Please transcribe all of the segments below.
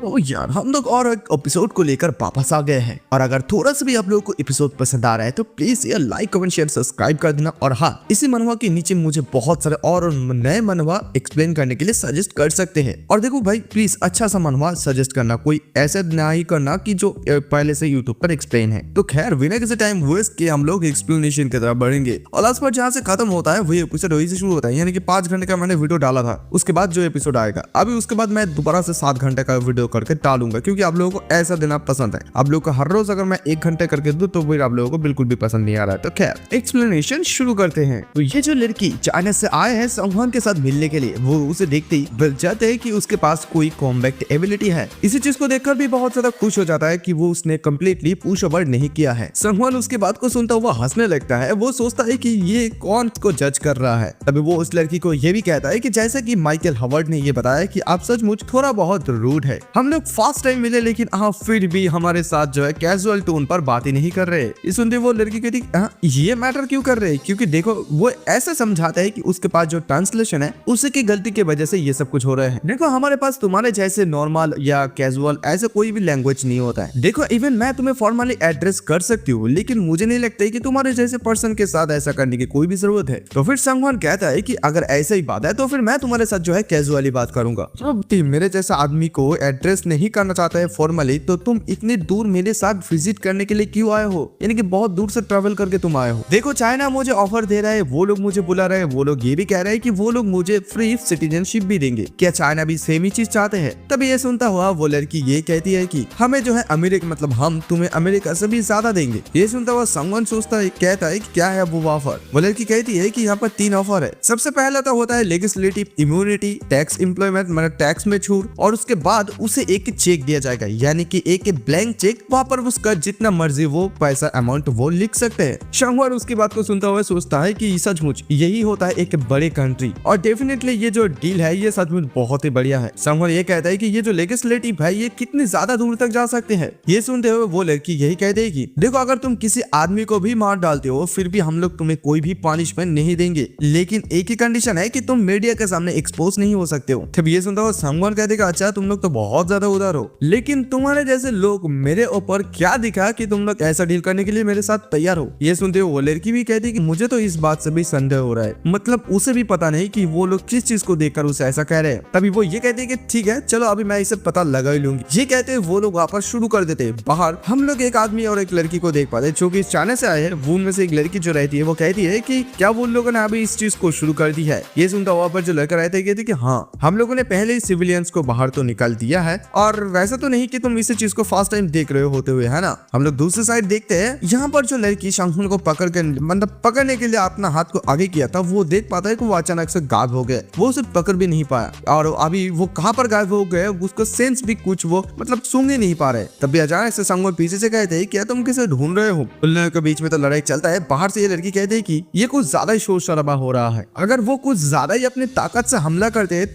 तो यार हम लोग और एक एपिसोड को लेकर वापस आ गए हैं। और अगर थोड़ा सा भी आप लोगों को एपिसोड पसंद आ रहा है तो प्लीज यार लाइक कमेंट शेयर सब्सक्राइब कर देना। और हाँ, इसी मनवा के नीचे मुझे बहुत सारे और नए मनवा एक्सप्लेन करने के लिए सजेस्ट कर सकते हैं। और देखो भाई प्लीज अच्छा सा मनवा सजेस्ट करना, कोई ऐसा ना ही करना कि जो पहले से यूट्यूब पर एक्सप्लेन है। तो खैर बिना किसी टाइम वेस्ट के हम लोग एक्सप्लेनेशन की तरफ बढ़ेंगे। और लास्ट पर जहाँ से खत्म होता है वही एपिसोड वही से शुरू होता है, यानी कि 5 घंटे का मैंने वीडियो डाला था, उसके बाद जो एपिसोड आएगा अभी उसके बाद मैं दोबारा से 7 घंटे का वीडियो करके डालूंगा, क्योंकि आप लोगों को ऐसा देना पसंद है। आप लोगों को हर रोज अगर मैं 1 घंटे करके दूं तो फिर आप लोगों को बिल्कुल भी पसंद नहीं आ रहा है। तो खैर एक्सप्लेनेशन शुरू करते हैं। तो ये जो लड़की चाइना से आए हैं संगवान के साथ मिलने के लिए, वो उसे देखते ही बल जाते हैं कि उसके पास कोई कॉम्बैक्ट एबिलिटी है। इसी चीज को देखकर भी बहुत ज्यादा खुश हो जाता है कि वो उसने कम्प्लीटली पुश ओवर नहीं किया है। संगवान उसके बात को सुनता हुआ हंसने लगता है। वो सोचता है कि ये कौन को जज कर रहा है। तभी वो उस लड़की को ये भी कहता है कि जैसे कि माइकल हवर्ड ने ये बताया कि आप सचमुच थोड़ा बहुत रूड है। हम लोग फर्स्ट टाइम मिले लेकिन फिर भी हमारे साथ जो है कैजुअल टोन पर बात ही नहीं कर रहे। इस सुनते वो लड़की कहती ये मैटर क्यों कर रहे हैं, क्योंकि देखो वो ऐसा समझाता है कि उसके पास जो ट्रांसलेशन है उसी की गलती की वजह से ये सब कुछ हो रहा है। देखो हमारे पास तुम्हारे जैसे नॉर्मल या कैजुअल ऐसे कोई भी लैंग्वेज नहीं होता है। देखो इवन मैं तुम्हें फॉर्मली एड्रेस कर सकती हूँ, लेकिन मुझे नहीं लगता कि तुम्हारे जैसे पर्सन के साथ ऐसा करने की कोई भी जरूरत है। तो फिर संगवान कहता है कि अगर ऐसा ही बात है तो फिर मैं तुम्हारे साथ जो है कैजुअली बात करूंगा। तो मेरे जैसा आदमी को एड्रेस नहीं करना चाहता है फॉर्मली, तो तुम इतनी दूर मेरे साथ विजिट करने के लिए क्यों आए हो, यानी कि बहुत दूर से ट्रैवल करके तुम आए हो। देखो चाइना मुझे ऑफर दे रहा है, वो लोग मुझे बुला रहे हैं, वो लोग ये भी कह रहे हैं कि वो लोग मुझे फ्री सिटीजनशिप भी देंगे। क्या चाइना भी सेम ही चीज चाहते हैं? तभी ये सुनता हुआ वो लड़की ये कहती है कि हमें जो है अमेरिका मतलब हम तुम्हें अमेरिका से भी ज्यादा देंगे। ये सुनता हुआ संगवान सोचता है, कहता है कि क्या है वो ऑफर। वो लड़की कहती है कि यहाँ पर 3 ऑफर है। सबसे पहला तो होता है लेजिस्लेटिव इम्यूनिटी, टैक्स एम्प्लॉयमेंट मतलब टैक्स में छूट, और उसके बाद उसे एक चेक दिया जाएगा, यानी कि एक ब्लैंक चेक, वहाँ पर उसका जितना मर्जी वो पैसा अमाउंट वो लिख सकते हैं। संगवान उसकी बात को सुनता हुआ सोचता है कि सचमुच यही होता है एक बड़े कंट्री, और डेफिनेटली ये जो डील है ये सचमुच बहुत ही बढ़िया है। संगवान ये कहता है कि ये जो लेजिस्लेटिव है ये कितनी ज्यादा दूर तक जा सकते हैं। ये सुनते हुए वो लड़की यही कहती है कि देखो अगर तुम किसी आदमी को भी मार डालते हो फिर भी हम लोग तुम्हें कोई भी पनिशमेंट नहीं देंगे, लेकिन एक ही कंडीशन है कि तुम मीडिया के सामने एक्सपोज नहीं हो सकते हो। तब ये सुनता हुआ संगवान कहते कि अच्छा तुम लोग तो बहुत ज्यादा उदार हो, लेकिन तुम्हारे जैसे लोग मेरे ऊपर क्या दिखा कि तुम लोग ऐसा डील करने के लिए मेरे साथ तैयार हो। ये सुनते हुए वो लड़की भी कहती कि मुझे तो इस बात से भी संदेह हो रहा है, मतलब उसे भी पता नहीं कि वो लोग किस चीज को देखकर उसे ऐसा कह रहे हैं। तभी वो ये कहते हैं कि ठीक है चलो अभी मैं इसे पता लगा ही लूंगी। ये कहते हैं वो लोग वापस शुरू कर देते हैं। बाहर हम लोग एक आदमी और एक लड़की को देख पाते हैं जो कि चाइना से आए हैं। वो उनमें से एक लड़की जो रहती है वो कहती है कि क्या वो लोगों ने अभी इस चीज को शुरू कर दी है। ये सुनता हुआ पर जो लड़का रहता है कहते कि हाँ हम लोगों ने पहले ही सिविलियंस को बाहर तो निकाल दिया है, और वैसा तो नहीं कि तुम इस चीज को फर्स्ट टाइम देख रहे होते हुए, है ना। हम लोग दूसरी साइड देखते हैं, यहाँ पर जो लड़की संगवान को पकड़ने के लिए अपना हाथ को आगे किया था, वो देख पाता है कि वो अचानक से गायब हो गए। वो उसे पकड़ भी नहीं पाया, और अभी वो कहाँ पर गायब हो गए उसका सेंस भी कुछ वो मतलब सूंघ नहीं पा रहे। तभी अचानक से संगवान पीछे से कहते हैं क्या तुम किसे ढूंढ रहे हो। उन लोगों के बीच में तो लड़ाई चलता है। बाहर से ये लड़की कहते है कि ये कुछ ज्यादा ही शोर शराबा हो रहा है, अगर वो कुछ ज्यादा ही अपनी ताकत से हमला करते हैं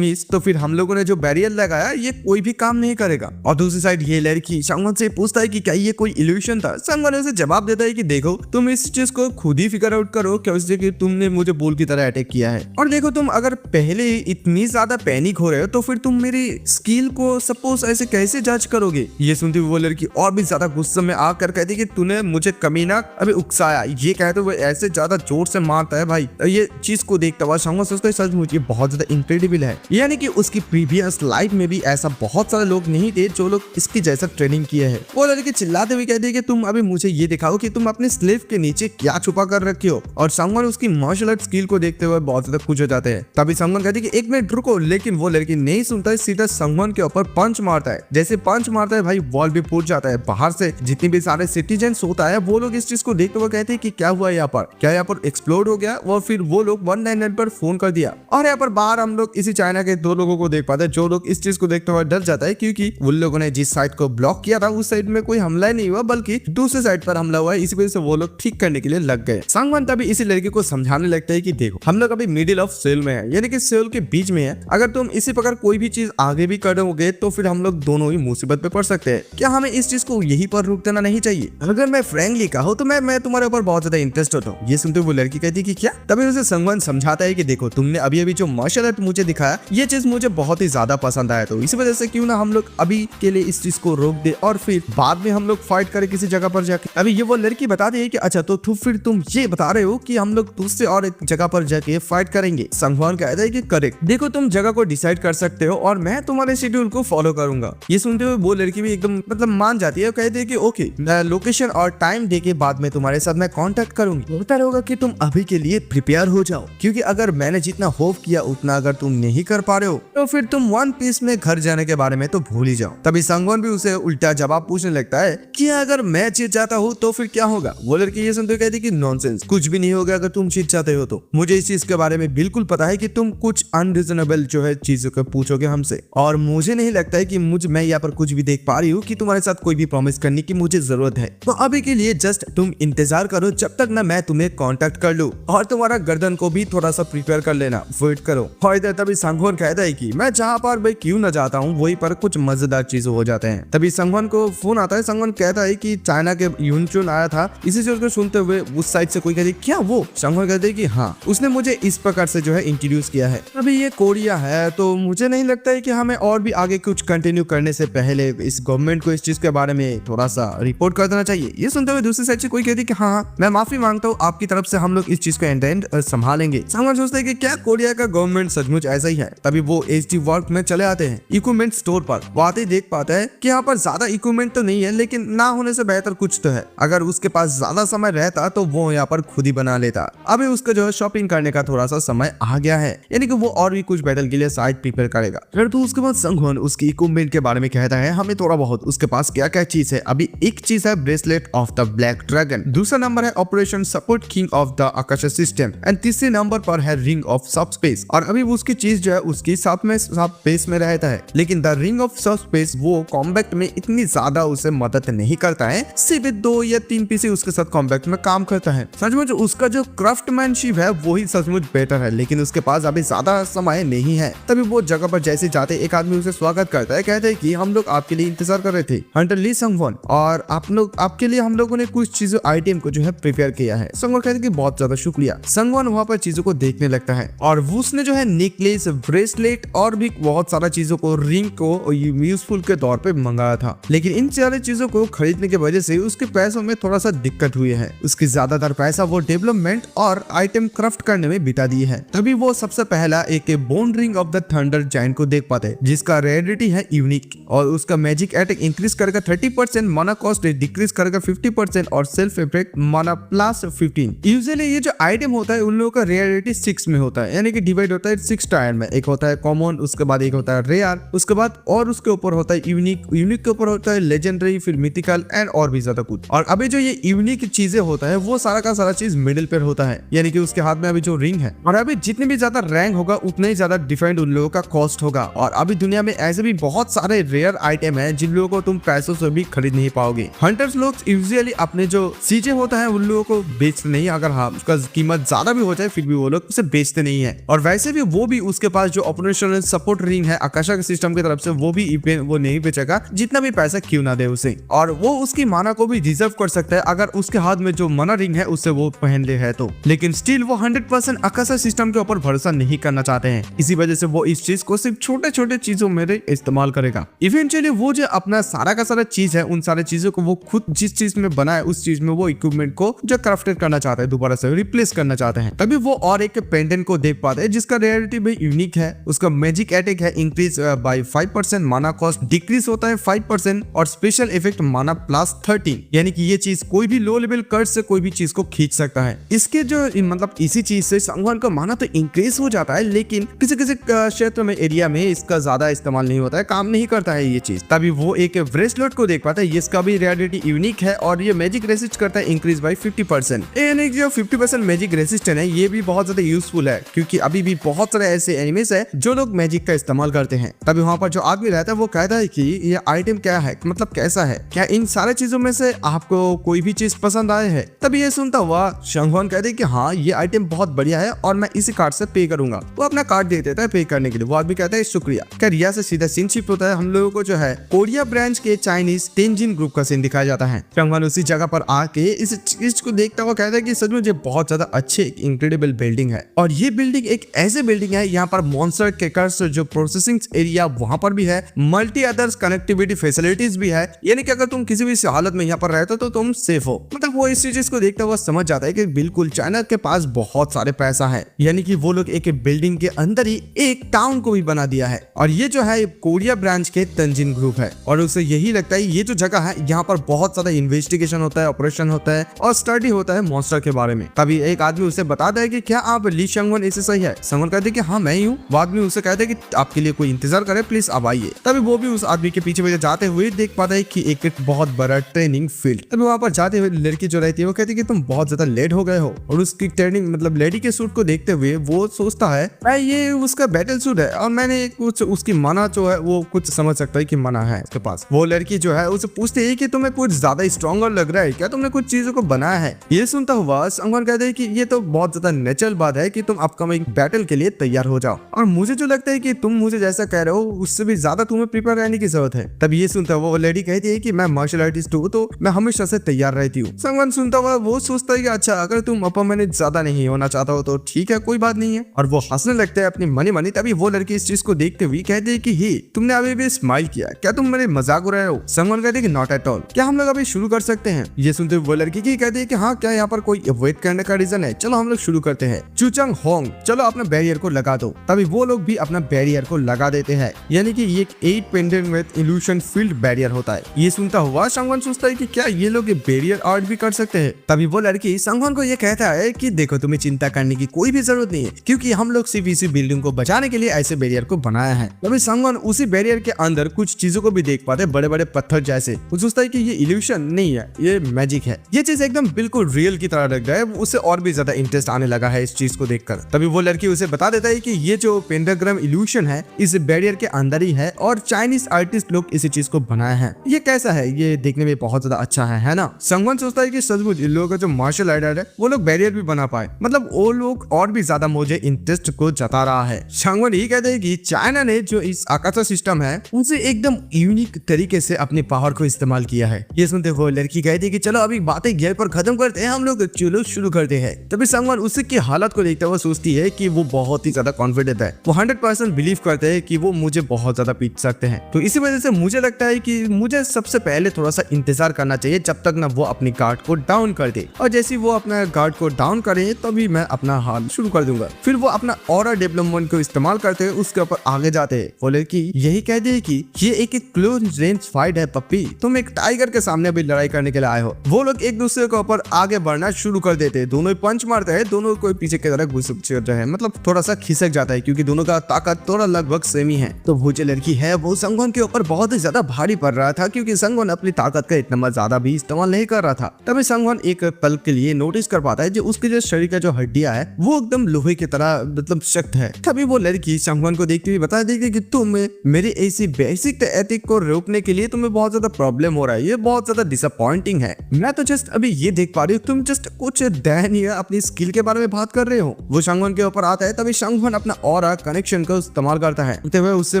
तो फिर हम लोगों ने जो बैरियर लगाया ये कोई भी काम नहीं करेगा। और दूसरी साइड ये लड़की संगवान से पूछता है कि क्या ये कोई इल्यूशन था। संगवान उसे जवाब देता है कि देखो तुम इस चीज को खुद ही फिगर आउट करो कि तुमने मुझे बोल की तरह अटैक किया है, और देखो तुम अगर पहले इतनी ज्यादा पैनिक हो रहे हो तो फिर तुम मेरी स्किल को सपोज ऐसे कैसे जज करोगे। ये सुनती हुई वो लड़की और भी ज्यादा गुस्से में आकर कहती कि तूने मुझे कमीना अभी उकसाया। ये कहते हुए ऐसे ज्यादा जोर से मारता है भाई। ये चीज को देखता हुआ संगवान सोचता है सचमुच ये बहुत ज्यादा इनक्रेडिबल है, यानी कि उसकी प्रीवियस लाइफ में भी ऐसा बहुत सारे लोग नहीं थे जो लोग इसकी जैसा ट्रेनिंग किए हैं। वो लड़की चिल्लाते हुए कहती है कि तुम अभी मुझे ये दिखाओ कि तुम अपने स्लीव के नीचे क्या छुपा कर रखे हो। और संगवान उसकी मार्शल आर्ट स्किल को देखते हुए बहुत ज्यादा खुश हो जाते हैं। तभी संगवान कहती है कि 1 मिनट रुको, लेकिन वो लड़की नहीं सुनता है, सीधा संगवान के ऊपर पंच मारता है। जैसे पंच मारता है भाई वॉल भी फूट जाता है। बाहर से जितनी भी सारे सिटीजन्स होता है वो लोग इस चीज को देखते हुए कहते हैं कि क्या हुआ यहाँ पर, क्या यहाँ पर एक्सप्लोड हो गया। और फिर वो लोग 199 पर फोन कर दिया। और यहाँ पर बाहर हम लोग इसी चाइना के 2 लोगों को देख पाते हैं जो लोग इस चीज को देखते हुए डर जाता है, क्योंकि उन लोगों ने जिस साइड को ब्लॉक किया था उस साइड में कोई हमला नहीं हुआ बल्कि दूसरे साइड पर हमला हुआ है। इसी वजह से वो लोग ठीक करने के लिए लग गए। संगवान तभी इसी लड़की को समझाने लगता है कि देखो हम लोग अभी मिडिल ऑफ सेल में है, यानी कि सेल के बीच में है। अगर तुम इसी प्रकार कोई भी चीज आगे भी करोगे तो फिर हम लोग दोनों ही मुसीबत पे पड़ सकते हैं। क्या हमें इस चीज को यहीं पर रोक देना नहीं चाहिए? अगर मैं फ्रैंकली कहूं तो मैं तुम्हारे ऊपर बहुत ज्यादा इंटरेस्टेड हूं। ये सुनते वो लड़की कहती कि क्या। तभी उसे संगवान समझाता है कि देखो तुमने अभी अभी जो मार्शल आर्ट मुझे दिखाया ये चीज मुझे बहुत ही ज्यादा पसंद आया, तो इसी वजह से क्यों ना हम लोग अभी के लिए इस चीज को रोक दे और फिर बाद में हम लोग फाइट करें किसी जगह पर जाके। अभी ये वो लड़की बता दी है कि अच्छा तो फिर तुम ये बता रहे हो कि हम लोग दूसरे और एक जगह पर जाके फाइट करेंगे। संगवान कहता है कि करेक्ट, देखो तुम जगह को डिसाइड कर सकते हो और मैं तुम्हारे शेड्यूल को फॉलो करूंगा। ये सुनते हुए वो लड़की भी एकदम मतलब मान जाती है, कहती है कि ओके लोकेशन और टाइम दे के बाद में तुम्हारे साथ मैं कांटेक्ट करूंगी। बेहतर होगा कि तुम अभी के लिए प्रिपेयर हो जाओ, क्योंकि अगर मैंने जितना होप किया उतना अगर तुम नहीं कर पा रहे हो तो फिर तुम वन पीस में घर जाने के बारे में तो भूल ही जाओ। तभी संगवान भी उसे उल्टा जवाब पूछने लगता है कि अगर मैं जीत जाता हूँ तो फिर क्या होगा। वो लड़की ये सुनते कहती कि नॉनसेंस, कुछ भी नहीं होगा अगर तुम जीत जाते हो तो। मुझे इस चीज के बारे में बिल्कुल पता है कि तुम कुछ अनरीजनेबल जो है चीजों को पूछोगे हमसे, और मुझे नहीं लगता है कि मैं यहाँ पर कुछ भी देख पा रही हूँ कि तुम्हारे साथ कोई भी प्रॉमिस करने की मुझे जरूरत है। तो अभी के लिए जस्ट तुम इंतजार करो जब तक ना मैं तुम्हें कांटेक्ट कर लूं, और तुम्हारा गर्दन को भी थोड़ा सा प्रिपेयर कर लेना, वेट करो। और इधर तभी संगवान कहता है कि मैं जहाँ पर भाई क्यों ना जाता हूँ वहीं पर कुछ मजेदार चीजें हो जाते हैं। तभी संगवान को फोन आता है। संगवान कहता है कि चाइना के यूनचुन आया था। इसी चीज को सुनते हुए उस साइड से कोई कहती क्या वो। संगवान कहते हैं कि हाँ, उसने मुझे इस प्रकार से जो है इंट्रोड्यूस किया है। अभी ये कोरिया है तो मुझे नहीं लगता है कि हमें और भी आगे कुछ कंटिन्यू करने से पहले इस गवर्नमेंट को इस चीज के बारे में थोड़ा सा रिपोर्ट कर देना चाहिए। ये सुनते हुए दूसरी साइड से कोई कहती है कि हाँ मैं माफी मांगता हूँ, आपकी तरफ से हम लोग इस चीज को एंड संभालेंगे। संगवान सोचते हैं कि क्या कोरिया का गवर्नमेंट सचमुच ऐसा ही है। तभी वो HD वर्क में चले आते हैं इक्विपमेंट स्टोर पर। वो आते ही देख पाता है कि यहाँ पर ज्यादा इक्विपमेंट तो नहीं है, लेकिन ना होने से बेहतर कुछ तो है। अगर उसके पास ज्यादा समय रहता तो वो यहाँ पर खुद ही बना लेता। अभी उसका जो है शॉपिंग करने का थोड़ा सा समय आ गया है, यानी कि वो और भी कुछ बैटल के लिए साइड प्रिपेयर करेगा। फिर तो उसके बाद संगवान उसकी इक्विपमेंट के बारे में कहता है हमें थोड़ा बहुत उसके पास क्या क्या चीज है। अभी एक चीज है bracelet of the black dragon, दूसरा नंबर है operation support king of the Akasha system, and तीसरे नंबर पर है रिंग ऑफ सब स्पेस। और अभी उसकी चीज जो है उसकी साथ में सब स्पेस में रहता है, लेकिन द रिंग ऑफ सब स्पेस वो कॉम्बैक्ट में इतनी ज्यादा उसे मदद नहीं करता है। सिर्फ 2 या 3 पीस उसके साथ कॉम्बैक्ट में काम करता है। सचमुच उसका जो क्राफ्टमैनशिप है वो ही सचमुच बेटर है, लेकिन उसके पास अभी ज्यादा समय नहीं है। तभी वो जगह पर जैसे जाते एक आदमी उसे स्वागत करता है, कहते हैं कि हम लोग आपके लिए इंतजार कर रहे थे हंटर ली संगवान, और आपके लिए हम लोगों ने कुछ चीजों आइटम को जो है प्रिपेयर किया है। संगवान कहते हैं कि बहुत ज्यादा शुक्रिया। संगवान वहाँ पर चीजों को देखने लगता है और उसने जो है नेकलेस, ब्रेसलेट और भी बहुत सारा चीजों को, रिंग को यूजफुल के तौर पे मंगाया था, लेकिन इन सारी चीजों को खरीदने की वजह से उसके पैसों में थोड़ा सा दिक्कत हुई है। उसकी ज्यादातर पैसा वो डेवलपमेंट और आइटम क्राफ्ट करने में बिता दी है। तभी वो सबसे पहला एक bone ring of the thunder giant को देख पाते हैं, जिसका रेयरिटी है यूनिक, और उसका मैजिक अटैक इंक्रीज करेगा 30%, माना कॉस्ट डिक्रीज करेगा 50% और सेल्फ इफेक्ट माना प्लस 15। यूजुअली ये जो आइटम होता है उन लोगों का रेयरिटी 6 में होता है, यानी कि डिवाइड होता है 6 टायर में। एक होता है कॉमन, उसके बाद एक होता है रेयर, उसके बाद और उसके ऊपर होता है यूनिक, यूनिक के ऊपर होता है लेजेंडरी, फिर मिथिकल एंड और भी ज्यादा कुछ। और अभी जो ये यूनिक चीजें होता है वो सारा का सारा चीज मिडिल पे होता है, यानी कि उसके हाथ में अभी जो रिंग है। और अभी जितने भी ज्यादा रैंक होगा उतने ही ज्यादा डिफरेंट उन लोगों का कॉस्ट होगा। और अभी दुनिया में ऐसे भी बहुत सारे रेयर आइटम है जिन लोगों को तुम पैसों से भी खरीद नहीं पाओगे। हंटर्स लोग यूजुअली अपने जो चीजें होता है उन लोगों को बेचते नहीं, अगर हाँ उसका कीमत ज्यादा भी हो जाए फिर भी वो लोग उसे बेचते नहीं है। और वैसे भी वो भी उसके पास जो ऑपरेशनल सपोर्ट रिंग है आकाशा के सिस्टम की तरफ से वो नहीं बेचेगा जितना भी पैसा क्यों ना दे उसे। और वो उसकी माना को भी रिजर्व कर सकता है अगर उसके हाथ में जो मना रिंग है उससे वो पहन ले है तो। लेकिन स्टिल वो 100% आकाशा सिस्टम के ऊपर भरोसा नहीं करना चाहते हैं, इसी वजह से वो इस चीज को सिर्फ छोटे छोटे चीजों में इस्तेमाल करेगा। इवेंचुअली वो जो अपना सारा का सारा चीज है उन सारे चीजों को वो खुद जिस चीज में बनाए उस चीज में वो इक्विपमेंट को जो क्राफ्टेड करना चाहते हैं दोबारा से रिप्लेस करना चाहते हैं। तभी वो और एक पेंडेंट को देख पाते हैं जिसका रेयरिटी भी यूनिक है। उसका मैजिक अटैक है इंक्रीज बाय 5%, माना कॉस्ट डिक्रीज होता है 5% और स्पेशल इफेक्ट माना प्लस 13, यानी कि ये चीज कोई भी लो लेवल कर्स से कोई भी चीज को खींच सकता है। इसके जो मतलब इसी चीज से संगवान का माना तो इंक्रीज हो जाता है, लेकिन किसी किसी क्षेत्र में एरिया में इसका ज्यादा इस्तेमाल नहीं होता है, काम नहीं करता है ये चीज। तभी वो एक ब्रेसलेट को देख पाता है, इसका भी रेयरिटी यूनिक है और ये मैजिक रेसिस्ट करता है इंक्रीज बाय 50%। यानी जो 50% मैजिक रेसिस्टेंट है ये भी बहुत ज्यादा यूजफुल है, क्योंकि अभी भी बहुत सारे ऐसे एनिमेस है जो लोग मैजिक का इस्तेमाल करते हैं। तभी वहाँ पर जो आदमी रहता है वो कहता है कि ये आइटम क्या है, मतलब कैसा है, क्या इन सारे चीजों में से आपको कोई भी चीज पसंद आए है। तभी ये सुनता हुआ संगवान कहते हैं कि हाँ ये आइटम बहुत बढ़िया है और मैं इसी कार्ड से पे करूंगा। वो अपना कार्ड दे देता है पे करने के लिए। वो आदमी कहता है शुक्रिया। क्या रिया से सीधा सीन शिफ्ट होता है, हम लोगों को जो है कोरिया ब्रांच के चाइनीज तेंजिन ग्रुप का सीन दिखाया जाता है। संगवान उसी जगह पर आके इस चीज को देखता हुआ कहता है कि सच में ये बहुत ज्यादा अच्छे इंक्रेडिबल बिल्डिंग है, और ये बिल्डिंग एक ऐसे बिल्डिंग है यहाँ पर मॉन्स्टर केकर्स जो प्रोसेसिंग एरिया वहां पर भी है, मल्टी अदर्स कनेक्टिविटी फैसिलिटीज भी है, यानी कि अगर तुम किसी भी हालत में यहाँ पर रहते हो तो तुम सेफ हो। मतलब वो इस चीज को देखते हुए समझ जाता है कि बिल्कुल चाइना के पास बहुत सारे पैसा है, यानी कि वो लोग एक बिल्डिंग के अंदर ही एक टाउन को भी बना दिया है। और ये जो है कोरिया ब्रांच के तंजिन ग्रुप है और उसे यही लगता है ये जो जगह है यहाँ पर बहुत ज्यादा इन्वेस्टिगेशन होता है, ऑपरेशन होता है और स्टडी होता है मॉन्स्टर के बारे में। तभी एक आदमी उसे बताता है कि क्या आप ली शंगवन इसे सही है? शंगवन कहते हैं कि हाँ मैं ही हूँ। वो आदमी उसे कहते हैं कि आपके लिए कोई इंतजार करे, प्लीज अब आइए। तभी वो भी उस आदमी के पीछे जाते हुए देख पाता है कि एक बहुत बड़ा ट्रेनिंग फील्ड। तभी वहाँ पर जाते हुए लड़की जो रहती है वो कहती है कि तुम बहुत ज्यादा लेट हो गए हो। और उसकी ट्रेनिंग मतलब लेडी के सूट को देखते हुए वो सोचता है भाई ये उसका बैटल सूट है और मैंने कुछ उसकी मना जो है वो कुछ समझ सकता है कि मना है उसके पास। वो लड़की जो है उसे पूछती है कि तुम्हें कुछ ज्यादा स्ट्रॉन्गर लग रहा है क्या, तुमने कुछ चीजों को बनाया है? ये सुनता हुआ संगवन कहते हैं कि ये तो बहुत ज्यादा नेचुरल बात है कि तुम अपकमिंग बैटल के लिए तैयार हो जाओ और मुझे जो लगता है कि तुम मुझे जैसा कह रहे हो उससे भी ज्यादा तुम्हें प्रिपेयर रहने की जरूरत है। तब ये सुनता हुआ वो लेडी कहती है कि मैं मार्शल आर्टिस्ट हूँ तो मैं हमेशा से तैयार रहती हूँ। संगवन सुनता हुआ वो सोचता है कि अच्छा अगर तुम अपरमानेंट ज्यादा नहीं होना चाहता हो तो ठीक है कोई बात नहीं है, और वो हंसने लगता है अपनी मनी मनी। तभी वो लड़की इस चीज को देखते हुए कहती है कि हे तुमने अभी भी स्माइल किया, क्या तुम मेरे मजाक उड़ा रहे हो? संगवन कहते हैं कि नॉट एट ऑल, क्या हम लोग अभी शुरू कर सकते हैं? ये सुनते हुए वो लड़की की कहती है कि हाँ क्या यहाँ पर कोई वेट करने का रीजन है, चलो हम लोग शुरू करते हैं। चूचंग होंग चलो अपना बैरियर को लगा दो। तभी वो लोग भी अपना बैरियर को लगा देते हैं, यानी कि ये 8 pendant with evolution field barrier होता है। ये सुनता हुआ संगवन सोचता है कि क्या ये लोग बैरियर आर्ट भी कर सकते हैं? तभी वो लड़की संगवन को ये कहता है कि देखो तुम्हें चिंता करने की कोई भी जरूरत नहीं है क्योंकि हम लोग सिर्फ इसी बिल्डिंग को बचाने के लिए ऐसे बैरियर को बनाया है। तभी संगवन उसी बैरियर के अंदर कुछ चीजों को भी देख पाते हैं, बड़े बड़े पत्थर जैसे। वो सोचता है कि ये इल्यूशन नहीं है, ये मैजिक है। ये चीज एकदम बिल्कुल रियल की तरह लग रहा है। उसे और भी ज्यादा इंटरेस्ट आने लगा है इस चीज को देखकर। तभी वो लड़की उसे बता देता है कि ये जो पेंटाग्राम इल्यूशन है इस बैरियर के अंदर ही है और चाइनीज आर्टिस्ट लोग इसी चीज को बनाया है। ये कैसा है? ये देखने में बहुत ज्यादा अच्छा है ना? संगवन सोचता है कि सचमुच इन लोगों का जो मार्शल आर्ट है वो लोग बैरियर भी बना पाए, मतलब वो लोग और भी ज्यादा मुझे इंटरेस्ट को जता रहा है। संगवन ये कहते हैं कि चाइना ने जो इस आकाशा सिस्टम है उसे एकदम यूनिक तरीके से अपनी पावर को इस्तेमाल किया है। ये सुनते हुए लड़की कहती है कि चलो अभी बातें घर पर खत्म करते हैं, हम लोग चलो शुरू करते हैं। तभी संगवन उसी की हालत को देखते हुए सोचती है कि वो बहुत ही ज्यादा कॉन्फिडेंट है, वो 100% बिलीव करते हैं कि वो मुझे बहुत ज्यादा पीट सकते हैं। तो इसी वजह से मुझे लगता है कि मुझे सबसे पहले थोड़ा सा इंतजार करना चाहिए जब तक ना वो अपनी गार्ड को डाउन कर दे, और जैसे वो अपना गार्ड को डाउन करे तभी मैं अपना हाल शुरू कर दूंगा। फिर वो अपना ऑरा डेवलपमेंट को इस्तेमाल करते हुए उसके ऊपर आगे जाते हैं। वो लड़की यही कहती है कि ये एक क्लोज रेंज फाइट है पप्पी, तुम एक टाइगर के सामने अभी लड़ाई करने के लिए आए हो। वो लोग एक दूसरे के ऊपर आगे बढ़ना शुरू कर देते हैं, दोनों पंच मारते हैं, दोनों को पीछे की तरफ घुस है, मतलब थोड़ा सा खिसक जाता है क्योंकि दोनों का ताकत थोड़ा लगभग सेम ही है। तो वो जो लड़की है वो संगवन के ऊपर बहुत ही ज्यादा भारी पड़ रहा था क्योंकि संगवन अपनी ताकत का इतना ज्यादा भी इस्तेमाल नहीं कर रहा था। तभी संगवन एक पल के लिए नोटिस कर पाता है जो उसके जो शरीर का जो हड्डियां है वो एकदम लोहे की तरह मतलब सख्त है। तभी वो लड़की संगवन को देखती हुई बता देगी कि तुम मेरी ऐसी बेसिक एथिक को रोकने के लिए तुम्हें बहुत ज्यादा प्रॉब्लम हो रहा है, ये बहुत ज्यादा डिसअपॉइंटिंग है। मैं तो जस्ट अभी ये देख पा रही हूँ तुम जस्ट कुछ दयनीय अपनी स्किल के बारे में बात कर रहे हो। वो संगवन के ऊपर आता है, तभी संगवन अपना ऑरा कनेक्शन का इस्तेमाल करता है, उससे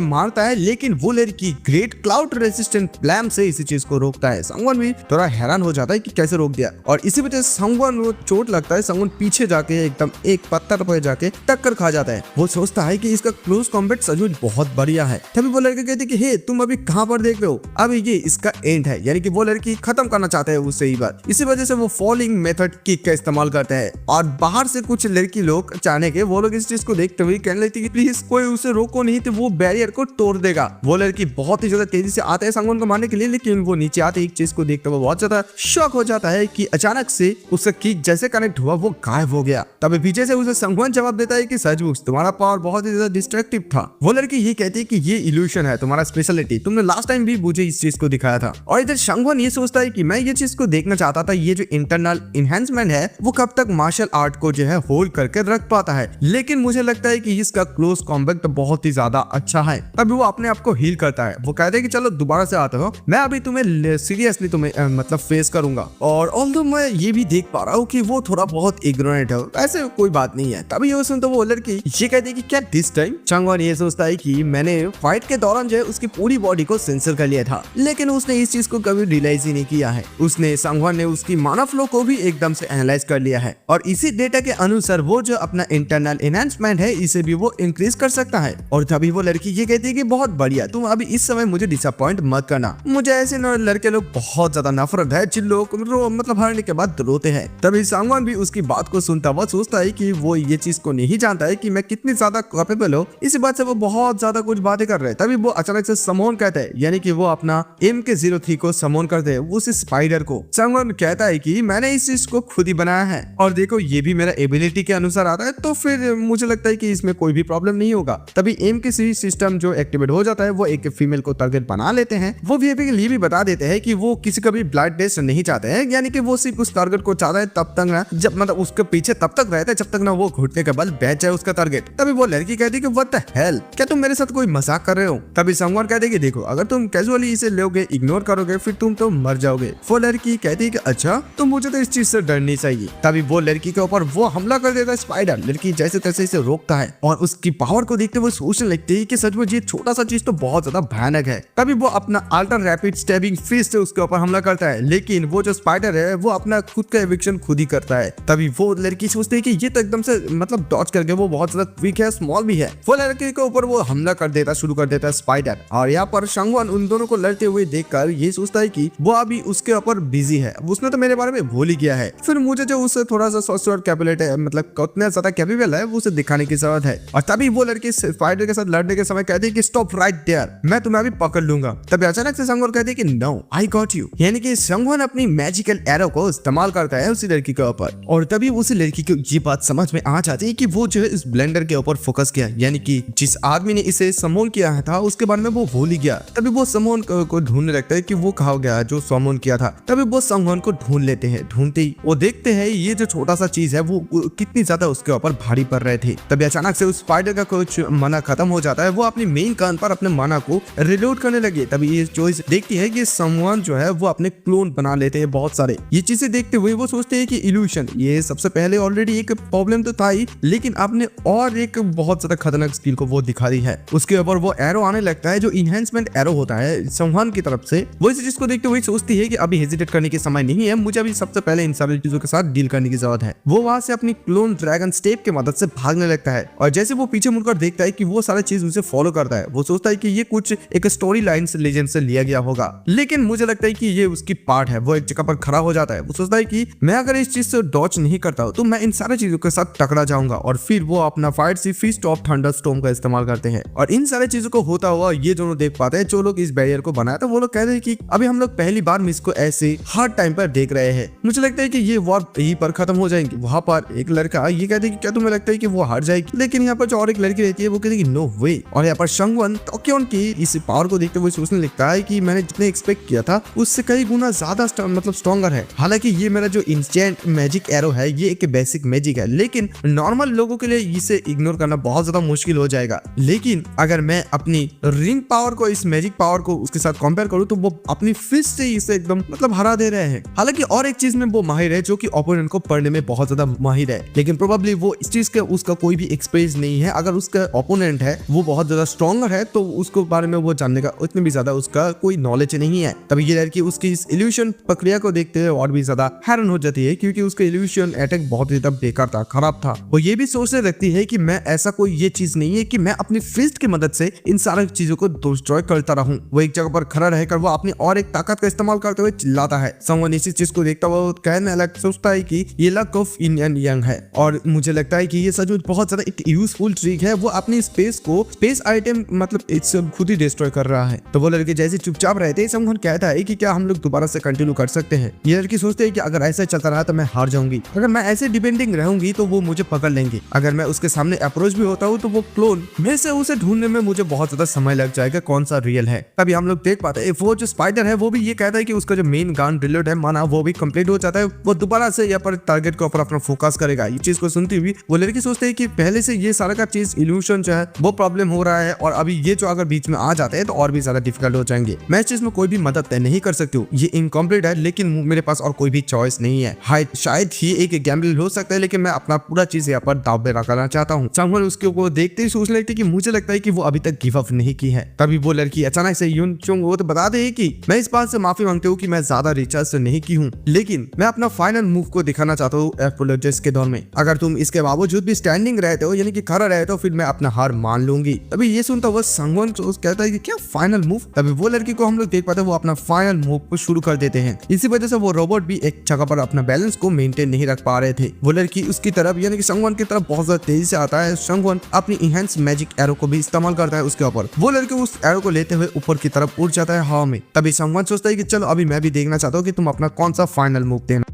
मारता है, लेकिन वो लड़की ग्रेट क्लाउड रेसिस्टेंट फ्लैम से इसी चीज को रोकता है। संगवन भी थोड़ा हैरान हो जाता है कि कैसे रोक दिया, और इसी वजह से संगवन वो चोट लगता है। संगवन पीछे जाके एकदम एक पत्थर पर जाके टक्कर खा जाता है। वो सोचता है कि इसका क्लोज कॉम्बैट सचमुच बहुत बढ़िया है। तभी वो लड़की कहती है कि हे तुम अभी कहां पर देख रहे हो, अभी ये इसका एंड है, यानी कि वो लड़की खत्म करना चाहते हैं उससे ही बात। इसी वजह से वो फॉलिंग मेथड किक का इस्तेमाल करते हैं, और बाहर से कुछ लड़की लोग चाहने के वो लोग इस चीज को देखते हुए कहने लगती है कि प्लीज कोई उसे रोको नहीं तो वो बैरियर को तोड़ देगा। वो लड़की बहुत ही ज्यादा तेजी से आता है संगवन को मारने के लिए, लेकिन वो नीचे आते एक चीज को देखते हुए बहुत ज्यादा शॉक हो जाता है कि अचानक से उसका किक जैसे कनेक्ट हुआ वो गायब हो गया। तभी पीछे से उसे संगवन जवाब देता है कि सचमुच तुम्हारा पावर बहुत ही ज्यादा डिस्ट्रक्टिव था। वो लड़की ये कहती है कि ये इल्यूशन है तुम्हारा स्पेशलिटी, तुमने लास्ट टाइम भी मुझे इस चीज को दिखाया था। और इधर संगवन ये सोचता है कि मैं ये चीज को देखना चाहता था, ये जो इंटरनल इनहेंसमेंट है वो कब तक मार्शल आर्ट को जो है होल्ड करके रख पाता है, लेकिन मुझे लगता है कि इसका क्लोज कॉम्बैट बहुत ही ज्यादा अच्छा है। तभी वो अपने आप को हील करता है। वो कहते हैं कि चलो दोबारा से आते हो, मैं अभी तुम्हें सीरियसली तुम्हें मतलब फेस करूंगा। और ऑल्दो मैं ये भी देख पा रहा हूँ कि वो थोड़ा बहुत इग्नोरेंट है, ऐसे कोई बात नहीं है। तभी ये सुनते वो लड़की ये कहती है कि क्या दिस टाइम? संगवन ये सोचता है कि मैंने फाइट के दौरान जो है उसकी पूरी बॉडी को सेंसर कर लिया था, लेकिन उसने इस चीज को कभी रियलाइज ही नहीं किया है। उसने संगवन ने उसकी माना फ्लो को भी एकदम से एनालाइज कर लिया है, और इसी डेटा के अनुसार वो जो अपना इंटरनल एनहांसमेंट है इसे भी वो इंक्रीज कर सकता है। और तभी वो लड़की ये कहती है कि बहुत बढ़िया, तुम अभी इस समय मुझे डिसअपॉइंट मत करना। मुझे ऐसे लड़के लोग बहुत ज्यादा नफरत है जिन लोग मतलब हारने के बाद रोते हैं। तभी सांगवान भी उसकी बात को सुनता हुआ सोचता है कि वो ये चीज को नहीं जानता है कि मैं कितनी ज्यादा कैपेबल हूँ। इसी बात से वो बहुत ज्यादा कुछ बातें कर रहे हैं। तभी वो अचानक से समोन कहते हैं, यानी कि वो अपना MK03 को समोन करते हैं उस स्पाइडर को। सांगवान कहता है कि मैंने इस चीज को खुद ही बनाया है और देखो ये भी मेरा एबिलिटी के अनुसार आता है, तो फिर मुझे लगता है कि इसमें कोई भी प्रॉब्लम नहीं होगा। तभी MK3 सिस्टम जो एक्टिवेट हो जाता है, वो एक फीमेल को टारगेट बना लेते हैं। वो भी ये भी बता देते हैं कि वो किसी का भी ब्लड टेस्ट नहीं चाहते हैं, यानी कि वो सिर्फ उस टारगेट को चाहता है तब तक ना, जब मतलब उसके पीछे तब तक रहता है जब तक ना वो घुटने के बल बैठ जाए उसका टारगेट। तभी वो लड़की कहती है कि व्हाट द हेल, क्या तुम मेरे साथ कोई मजाक कर रहे हो? तभी सांगवान कहते हैं कि देखो अगर तुम कैजुअली इसे लोगे, इग्नोर करोगे, फिर तुम तो मर जाओगे। वो लड़की कहती है कि अच्छा, तो मुझे तो इस चीज से डरनी चाहिए। तभी वो लड़की के ऊपर वो हमला कर देता है स्पाइडर। लड़की जैसे तैसे इसे रोकता है और उसकी पावर को देखते हुए सोचने लगती है कि सच में ये छोटा सा चीज तो बहुत ज्यादा भयानक है। तभी वो अपना अल्ट्रा रैपिड स्टैबिंग फिस्ट से उसके ऊपर हमला करता है, लेकिन वो जो स्पाइडर है वो अपना खुद का एविक्शन खुद ही करता है। तभी वो लड़की सोचती है कि ये तो एकदम से मतलब डॉज करके वो बहुत ज्यादा क्विक है, स्मॉल भी है। वो लड़की के ऊपर वो हमला शुरू कर देता है स्पाइडर। और यहाँ पर सांगवान उन दोनों को लड़ते हुए देखकर ये सोचता है कि वो अभी उसके ऊपर बिजी है, उसने तो मेरे बारे में भूल ही गया है। फिर मुझे जो उससे थोड़ा सा सॉफ्टवेयर कैपेबिलिटी है, मतलब कितना ज्यादा कैपेबल है, वो उसे दिखाने की जरूरत है। और तभी वो लड़की स्पाइडर के साथ लड़ने के समय कहती है कि स्टॉप राइट देयर, मैं तुम्हें अभी पकड़ लूंगा। तभी अचानक से सांगवान कहती है कि नो आई गॉट यू, यानी कि सांगवान अपनी मैजिकल एरो को इस्तेमाल करता है उसी लड़की के ऊपर। और तभी उसी लड़की को ये बात समझ में आ जाती है कि वो जो है इस ब्लेंडर के ऊपर फोकस किया, यानी कि जिस आदमी ने इसे समोन किया था उसके बारे में वो भूल ही गया। तभी वो समोन को ढूंढने लगता है कि वो कहाँ गया जो समोन किया था। तभी वो सांगवान को ढूंढ लेते हैं। ढूंढते ही वो देखते हैं ये जो छोटा सा चीज है वो कितनी ज्यादा उसके ऊपर भारी पड़ रहे थे। तभी अचानक से उस स्पाइडर का कुछ मना खत्म हो जाता है। वो अपनी मेन गन पर अपने मना को रिलोड करने लगे। तभी ये चॉइस देखती है कि समवन जो है वो अपने क्लोन बना लेते हैं बहुत सारे। ये चीजें देखते हुए वो सोचते हैं कि इल्यूशन, ये सबसे पहले ऑलरेडी एक प्रॉब्लम तो था ही, लेकिन आपने और एक बहुत ज्यादा खतरनाक स्किल को वो दिखा दी है। उसके ऊपर वो एरो आने लगता है जो इनहेंसमेंट एरो होता है समवन की तरफ से। वो इस चीज को देखते हुए सोचती है कि अभी हेजिटेट करने के समय नहीं है, मुझे अभी सबसे पहले इन सारी चीजों के साथ डील करने की जरूरत है। वो वहां से अपनी क्लोन ड्रैगन स्टेप की मदद से भागने लगता है और जैसे वो पीछे मुड़कर देखता है कि वो सारा चीज उसे फॉलो करता है, वो सोचता है कि ये कुछ एक स्टोरी लाइन से लेजेंड से लिया गया होगा। लेकिन मुझे लगता है कि ये उसकी पार्ट है। वो एक जगह पर खड़ा हो जाता है। वो सोचता है कि मैं अगर इस चीज से डॉच नहीं करता हूं तो मैं इन सारी चीजों के साथ टकरा जाऊंगा। और फिर वो अपना फाइट सी फिस्ट ऑफ थंडरस्टॉर्म का इस्तेमाल करते हैं और इन सारी चीजों को होता हुआ ये दोनों देख पाते हैं जो लोग इस बैरियर को बनाया था। वो लोग कहते हैं कि अभी हम लोग पहली बार मिस को ऐसे हार्ड टाइम पर देख रहे हैं। मुझे लगता है कि ये वॉर यहीं पर खत्म हो जाएंगे। वहां पर एक लड़का ये कहते हैं कि क्या तुम्हें लगता है कि वो हार जाएगी, लेकिन यहाँ पर जो और एक लड़की रहती है वो कहती है कि नो वे। और यहाँ पर सांगवान टोक्योन की इस पावर को देखते हुए सोचने लगता है कि मैंने जितने एक्सपेक्ट किया था उससे कई गुना ज्यादा मतलब स्ट्रॉन्गर है। हालांकि ये मेरा जो इंस्टेंट मैजिक एरो है ये एक बेसिक मैजिक है, लेकिन नॉर्मल लोगों के लिए इसे इग्नोर करना बहुत ज्यादा मुश्किल हो जाएगा। लेकिन अगर मैं अपनी रिंग पावर को इस मैजिक पावर को उसके साथ कंपेयर करूं तो वो अपनी फिस्ट से इसे एकदम मतलब हरा दे रहे हैं। हालांकि और एक चीज में वो माहिर है जो कि ओपोनेंट को पढ़ने में बहुत ज्यादा माहिर है, लेकिन प्रोबेबली वो इस चीज के उसका कोई भी एक्सपीरियंस नहीं है। अगर उसका ओपोनेंट है वो बहुत ज्यादा स्ट्रॉन्गर है तो उसको बारे में वो जानने का उतनी भी ज्यादा उसका कोई नॉलेज नहीं है। तभी ये लड़की उसकी इस इल्यूशन प्रक्रिया को देखते हुए और भी ज्यादा हैरान हो जाती है क्योंकि उसका इल्यूशन अटैक बहुत ही बेकार था, खराब था। वो ये भी सोचने लगती है कि मैं ऐसा कोई ये चीज नहीं है कि मैं अपनी फिस्ट की मदद से इन सारी चीजों को डिस्ट्रॉय करता रहूं। वो एक जगह पर खड़ा रहकर वो अपनी और एक ताकत का इस्तेमाल करते हुए चिल्लाता है। समवन इसी चीज को देखता हुआ कहने लग सोचता है कि ये लक ऑफ इंडियन यंग है और मुझे लगता है कि ये सच में बहुत ज्यादा एक यूजफुल ट्रिक है। वो अपनी स्पेस को स्पेस आइटम मतलब इससे खुद ही डिस्ट्रॉय कर रहा है। तो वो लड़के जैसे चुपचाप रहते हैं समवन कहता है कि क्या हम लोग दोबारा से कंटिन्यू कर सकते हैं। ये लड़की सोचते है कि अगर ऐसा चलता रहा तो मैं हार जाऊंगी, अगर मैं ऐसे डिपेंडिंग रहूंगी तो वो मुझे पकड़ लेंगे, अगर मैं उसके सामने अप्रोच भी होता हूँ तो वो क्लोन में से उसे ढूंढने में मुझे बहुत ज्यादा समय लग जाएगा कौन सा रियल है। तभी हम लोग देख पाते हैं वो जो स्पाइडर है वो भी ये कहता है कि उसका जो मेन गन रिलोड है माना वो भी कंप्लीट हो जाता है। वो दोबारा से यहाँ पर टारगेट के ऊपर अपना फोकस करेगा। ये चीज को सुनती हुई वो लड़की सोचते है कि पहले से ये सारा का चीज इल्यूशन जो है वो प्रॉब्लम हो रहा है और अभी ये जो अगर बीच में आ जाते हैं तो और भी ज्यादा डिफिकल्ट हो जाएंगे। मैं इस चीज में कोई भी मदद नहीं कर सकती हूँ, ये इनकम्प्लीट है, लेकिन मेरे पास और कोई भी चॉइस नहीं है। शायद ही एक गैम्बल हो सकता है लेकिन मैं अपना पूरा चीज यहाँ पर दाव पे रखना चाहता हूँ। सांगवान उसके ऊपर देखते ही सोचने लगती कि मुझे लगता है कि वो अभी तक गिव अप नहीं की है। तभी वो लड़की अचानक से यून चुंग वो तो बता दे कि मैं इस बात से माफी मांगती हूँ कि मैं ज्यादा रिचार्ज से नहीं की हूँ, लेकिन मैं अपना फाइनल मूव को दिखाना चाहता हूँ एपोलॉजिस्ट के दौर में। अगर तुम इसके बावजूद भी स्टैंडिंग रहते हो यानी कि खड़ा रहते हो फिर मैं अपना हार मान लूंगी। तभी ये सुनता सुनता हुआ संगवन कहता है कि क्या फाइनल मूव। तभी वो लड़की को हम लोग देख पाते हैं वो अपना फाइनल मूव को शुरू कर देते हैं। इसी वजह से वो रोबोट भी एक जगह पर अपना बैलेंस को मेंटेन नहीं रख पा रहे थे। वो लड़की उसकी तरफ यानी कि संगवन की तरफ बहुत ज्यादा तेजी से आता है। संगवन अपनी इनहेंस मैजिक एरो को भी इस्तेमाल करता है उसके ऊपर। वो लड़की उस एरो को लेते हुए ऊपर की तरफ उड़ जाता है हवा में। तभी संगवन सोचता है कि चलो अभी मैं भी देखना चाहता हूँ कि तुम अपना कौन सा फाइनल मूव देना।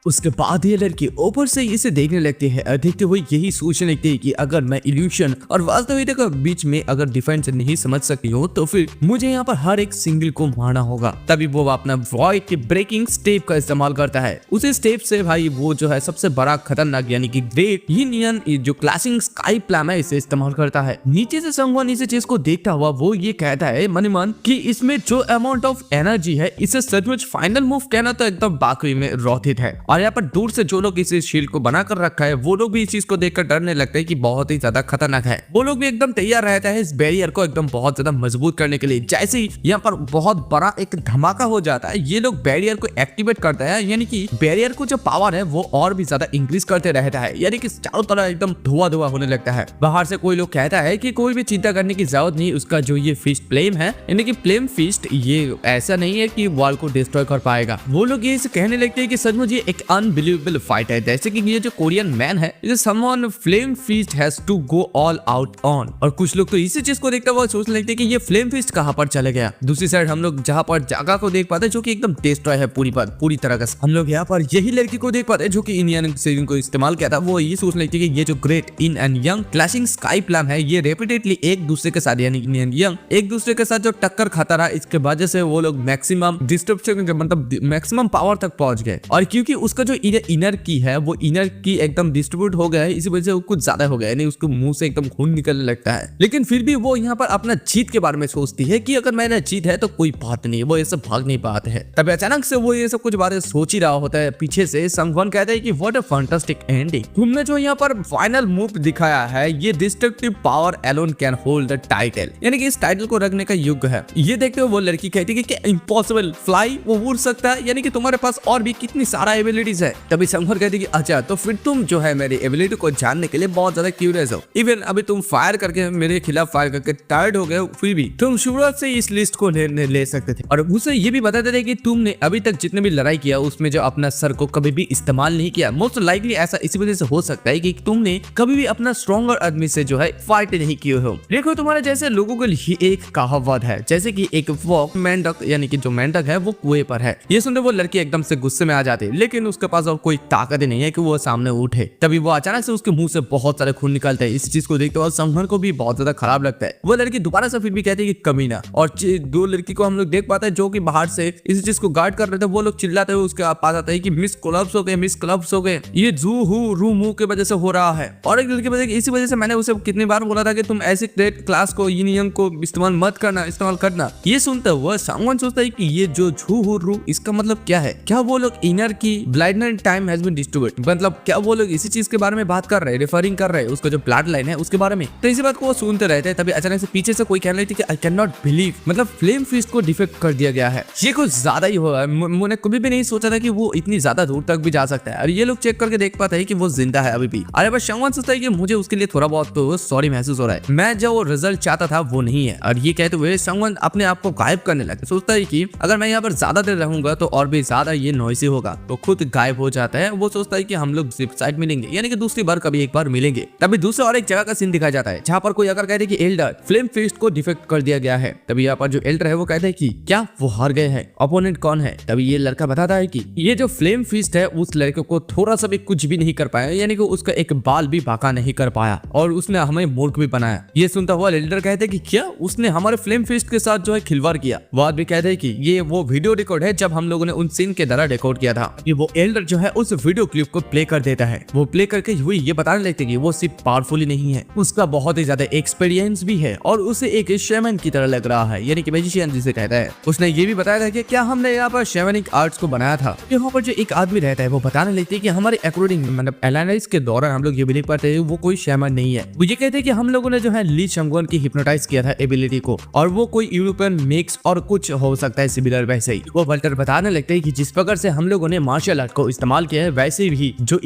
उसके बाद ये लड़की ऊपर से इसे देखने लगती है और देखते हुए यही सोचने लगती है कि अगर मैं इल्यूशन और वास्तविकता के बीच में अगर डिफरेंस नहीं समझ सकती हूँ तो फिर मुझे यहाँ पर हर एक सिंगल को मारना होगा। तभी वो अपना वॉइड के ब्रेकिंग स्टेप का इस्तेमाल करता है। उसी स्टेप से भाई वो जो है सबसे बड़ा खतरनाक यानी कि ग्रेट यूनियन जो क्लैशिंग स्काई प्लैम है इसे इस्तेमाल करता है। नीचे से संगवन इस चीज को देखता हुआ वो ये कहता है मन मन कि इसमें जो अमाउंट ऑफ एनर्जी है इसे सचमुच फाइनल मूव कहना तो एकदम बाकरी में रोथित है। और यहाँ पर दूर से जो लोग इस शील्ड को बनाकर रखा है वो लोग भी इस चीज को देखकर डरने लगते हैं कि बहुत ही ज्यादा खतरनाक है। वो लोग भी एकदम तैयार रहता है इस बैरियर को एकदम बहुत ज्यादा मजबूत करने के लिए। जैसे ही यहाँ पर बहुत बड़ा एक धमाका हो जाता है ये लोग बैरियर को एक्टिवेट करता है यानी कि बैरियर को जो पावर है वो और भी ज्यादा इंक्रीज करते रहता है यानी कि चारों तरफ एकदम धुआं धुआं होने लगता है। बाहर से कोई लोग कहता है कि कोई भी चिंता करने की जरूरत नहीं, उसका जो ये फिस्ट फ्लेम है यानी कि फ्लेम फिस्ट ये ऐसा नहीं है कि वॉल को डिस्ट्रॉय कर पाएगा। वो लोग ये कहने लगते हैं कि सचमुच ये एक अनबिलीवेबल फाइट है। जैसे कि ये जो कोरियन मैन है इसे someone flame fist has to go all out on. और कुछ लोग तो इसी चीज को देखते हुए सोचने लगते हैं कि ये फ्लेम फिस्ट कहां पर चले गया। दूसरी साइड हम लोग जहां पर जागा को देख पाते हैं जो कि एकदम डिस्ट्रॉय है पूरी तरह से। हम लोग यहाँ पर यही लड़की को देख पाते हैं जो कि इंडियन सेविंग को इस्तेमाल किया था। वो ये सोचने लगती है कि ये जो great yin and yang clashing sky palm है ये रेपिटेडली एक दूसरे के साथ यानी इंडियन यंग एक दूसरे के साथ जो टक्कर खाता रहा इसके वजह से वो लोग मैक्सिमम डिस्ट्रप्शन मतलब मैक्सिमम पावर तक पहुंच गए। और क्योंकि उसका जो इनर की है वो इनर की एकदम डिस्ट्रीब्यूट हो गया है इसी वजह से वो कुछ ज्यादा हो गया यानी उसको मुंह से एकदम खून निकलने लगता है। लेकिन फिर भी वो यहाँ पर अपना जीत के बारे में सोचती है कि अगर मैंने जीत है तो कोई बात नहीं, वो ये सब भाग नहीं पाते हैं। तभी अचानक से वो ये सब कुछ बातें सोच ही रहा होता है। पीछे से संगवन कहता है कि व्हाट अ फैंटास्टिक एंडिंग। तुमने जो यहाँ पर फाइनल मूव दिखाया है ये destructive power alone can hold the title यानी कि इस टाइटल को रखने का युग है। ये देखते हुए वो लड़की कहती है कि इम्पॉसिबल फ्लाई वो उड़ सकता है यानी कि तुम्हारे पास और भी कितनी सारा एबिलिटीज है। तभी संगवन कहती है कि अच्छा तो फिर तुम जो है मेरी एबिलिटी को जानने के लिए बहुत ज्यादा क्यूरियस हो। इवन अभी तुम फायर करके मेरे खिलाफ फायर करके टायर्ड हो गए हो फिर भी तुम शुरुआत से इस लिस्ट को ले सकते थे। और उसे ये भी बताते थे कि तुमने अभी तक जितने भी लड़ाई किया उसमें जो अपना सर को कभी भी इस्तेमाल नहीं किया। मोस्ट लाइकली ऐसा इसी वजह से हो सकता है कि तुमने कभी भी अपना स्ट्रॉन्गर आदमी से जो है फाइट नहीं किए हो। देखो तुम्हारे जैसे लोगों के लिए एक कहावत है जैसे कि एक वॉक मेंढक यानी कि जो मेंढक है वो कुएं पर है। ये सुनते वो लड़की एकदम से गुस्से में आ जाती है लेकिन उसके पास और कोई ताकत नहीं है कि वो सामने उठे। तभी वो अचानक से उसके मुंह से बहुत सारे खून निकलते हैं। इस चीज को देखते हुए संगवन को भी बहुत ज्यादा खराब लगता है। वो लड़की दोबारा से फिर भी कहती है कि कमीना। और दो लड़की को हम लोग देख पाते हैं जो कि बाहर से इस चीज को गार्ड कर रहे थे। वो लोग चिल्लाते हुए उसके पास आते हैं कि मिस कोलैप्स हो गए, मिस कोलैप्स हो गए, ये जू हु रू मुंह की वजह से हो रहा है। और एक लड़की बताई इसी वजह से मैंने उसे कितनी बार बोला था कि तुम ऐसे ग्रेट क्लास को यूनियन को इस्तेमाल मत करना, इस्तेमाल करना। ये सुनते हुए संगवन सोचता है कि ये जो झू हु रू इसका मतलब क्या है। क्या वो लोग इनर की blind time has been distribute मतलब क्या वो लोग इसी चीज के बारे में बात कर रहे हैं, रेफरिंग कर रहे हैं उसका जो ब्लड लाइन है उसके बारे में। तो इसी बात को वो सुनते रहते हैं। तभी अचानक से पीछे से कोई कहने लगी कि आई कैन नॉट बिलीव मतलब फ्लेम फिस्ट को डिफेक्ट कर दिया गया है। ये कुछ ज्यादा ही हुआ है। मैंने कभी भी नहीं सोचा था कि वो इतनी ज्यादा दूर तक भी जा सकता है। और ये लोग चेक करके देख पाते हैं कि वो जिंदा है अभी भी। अरे बस संगवन सोचता है कि मुझे उसके लिए थोड़ा बहुत तो सॉरी महसूस हो रहा है। मैं जो वो रिजल्ट चाहता था वो नहीं है। और ये कहते हुए संगवन अपने आप को गायब करने लगे। सोचता है कि अगर मैं यहाँ पर ज्यादा देर रहूंगा तो और भी ज्यादा ये नॉइसी होगा। तो खुद गायब हो जाता है। वो सोचता है कि हम लोग जिप साइड मिलेंगे यानी कि दूसरी बार कभी एक बार मिलेंगे। तभी दूसरे और एक जगह का सीन दिखाया जाता है जहाँ पर कोई अगर कहते हैं कि एल्डर फ्लेम फिस्ट को डिफेक्ट कर दिया गया है। तभी यहाँ पर जो एल्डर है वो कहता है कि क्या वो हार गए हैं, अपोनेंट कौन है। तभी ये लड़का बताता है कि ये जो फ्लेम फिस्ट है उस लड़के को थोड़ा सा भी कुछ भी नहीं कर पाया यानी कि उसका एक बाल भी बाका नहीं कर पाया और उसने हमें मूर्ख भी बनाया। ये सुनता हुआ एल्डर कहते हैं कि क्या उसने हमारे फ्लेम फिस्ट के साथ जो है खिलवाड़ किया। वो आदमी कहते हैं कि ये वो वीडियो रिकॉर्ड है जब हम लोगों ने उन सीन के द्वारा रिकॉर्ड किया था। ये वो एल्डर जो है उस वीडियो क्लिप को प्ले कर देता है। वो प्ले करके हुई ये बताने लगते कि वो सिर्फ पावरफुल नहीं है, उसका बहुत ही ज्यादा एक्सपीरियंस भी है और उसे एक शैमन की तरह लग रहा है यानी कि मैजिशियन जिसे कहता है। उसने ये भी बताया था कि क्या हमने यहाँ पर शैमनिक आर्ट्स को बनाया था। यहाँ पर जो एक आदमी रहता है वो बताने लगते हैं कि हमारे अकॉर्डिंग मतलब एनालिसिस के दौरान हम लोग ये बिलीव करते हैं वो कोई शैमन नहीं है। वो ये कहते हैं कि हम लोगों ने जो है ली संगवन की हिप्नोटाइज किया था एबिलिटी को और वो कोई यूरोपियन मिक्स और कुछ हो सकता है सिमिलर वैसे ही। वो वल्टर बताने लगते हैं कि जिस प्रकार से हम लोगों ने मार्शल आर्ट को इस्तेमाल किया है, वैसे भी जो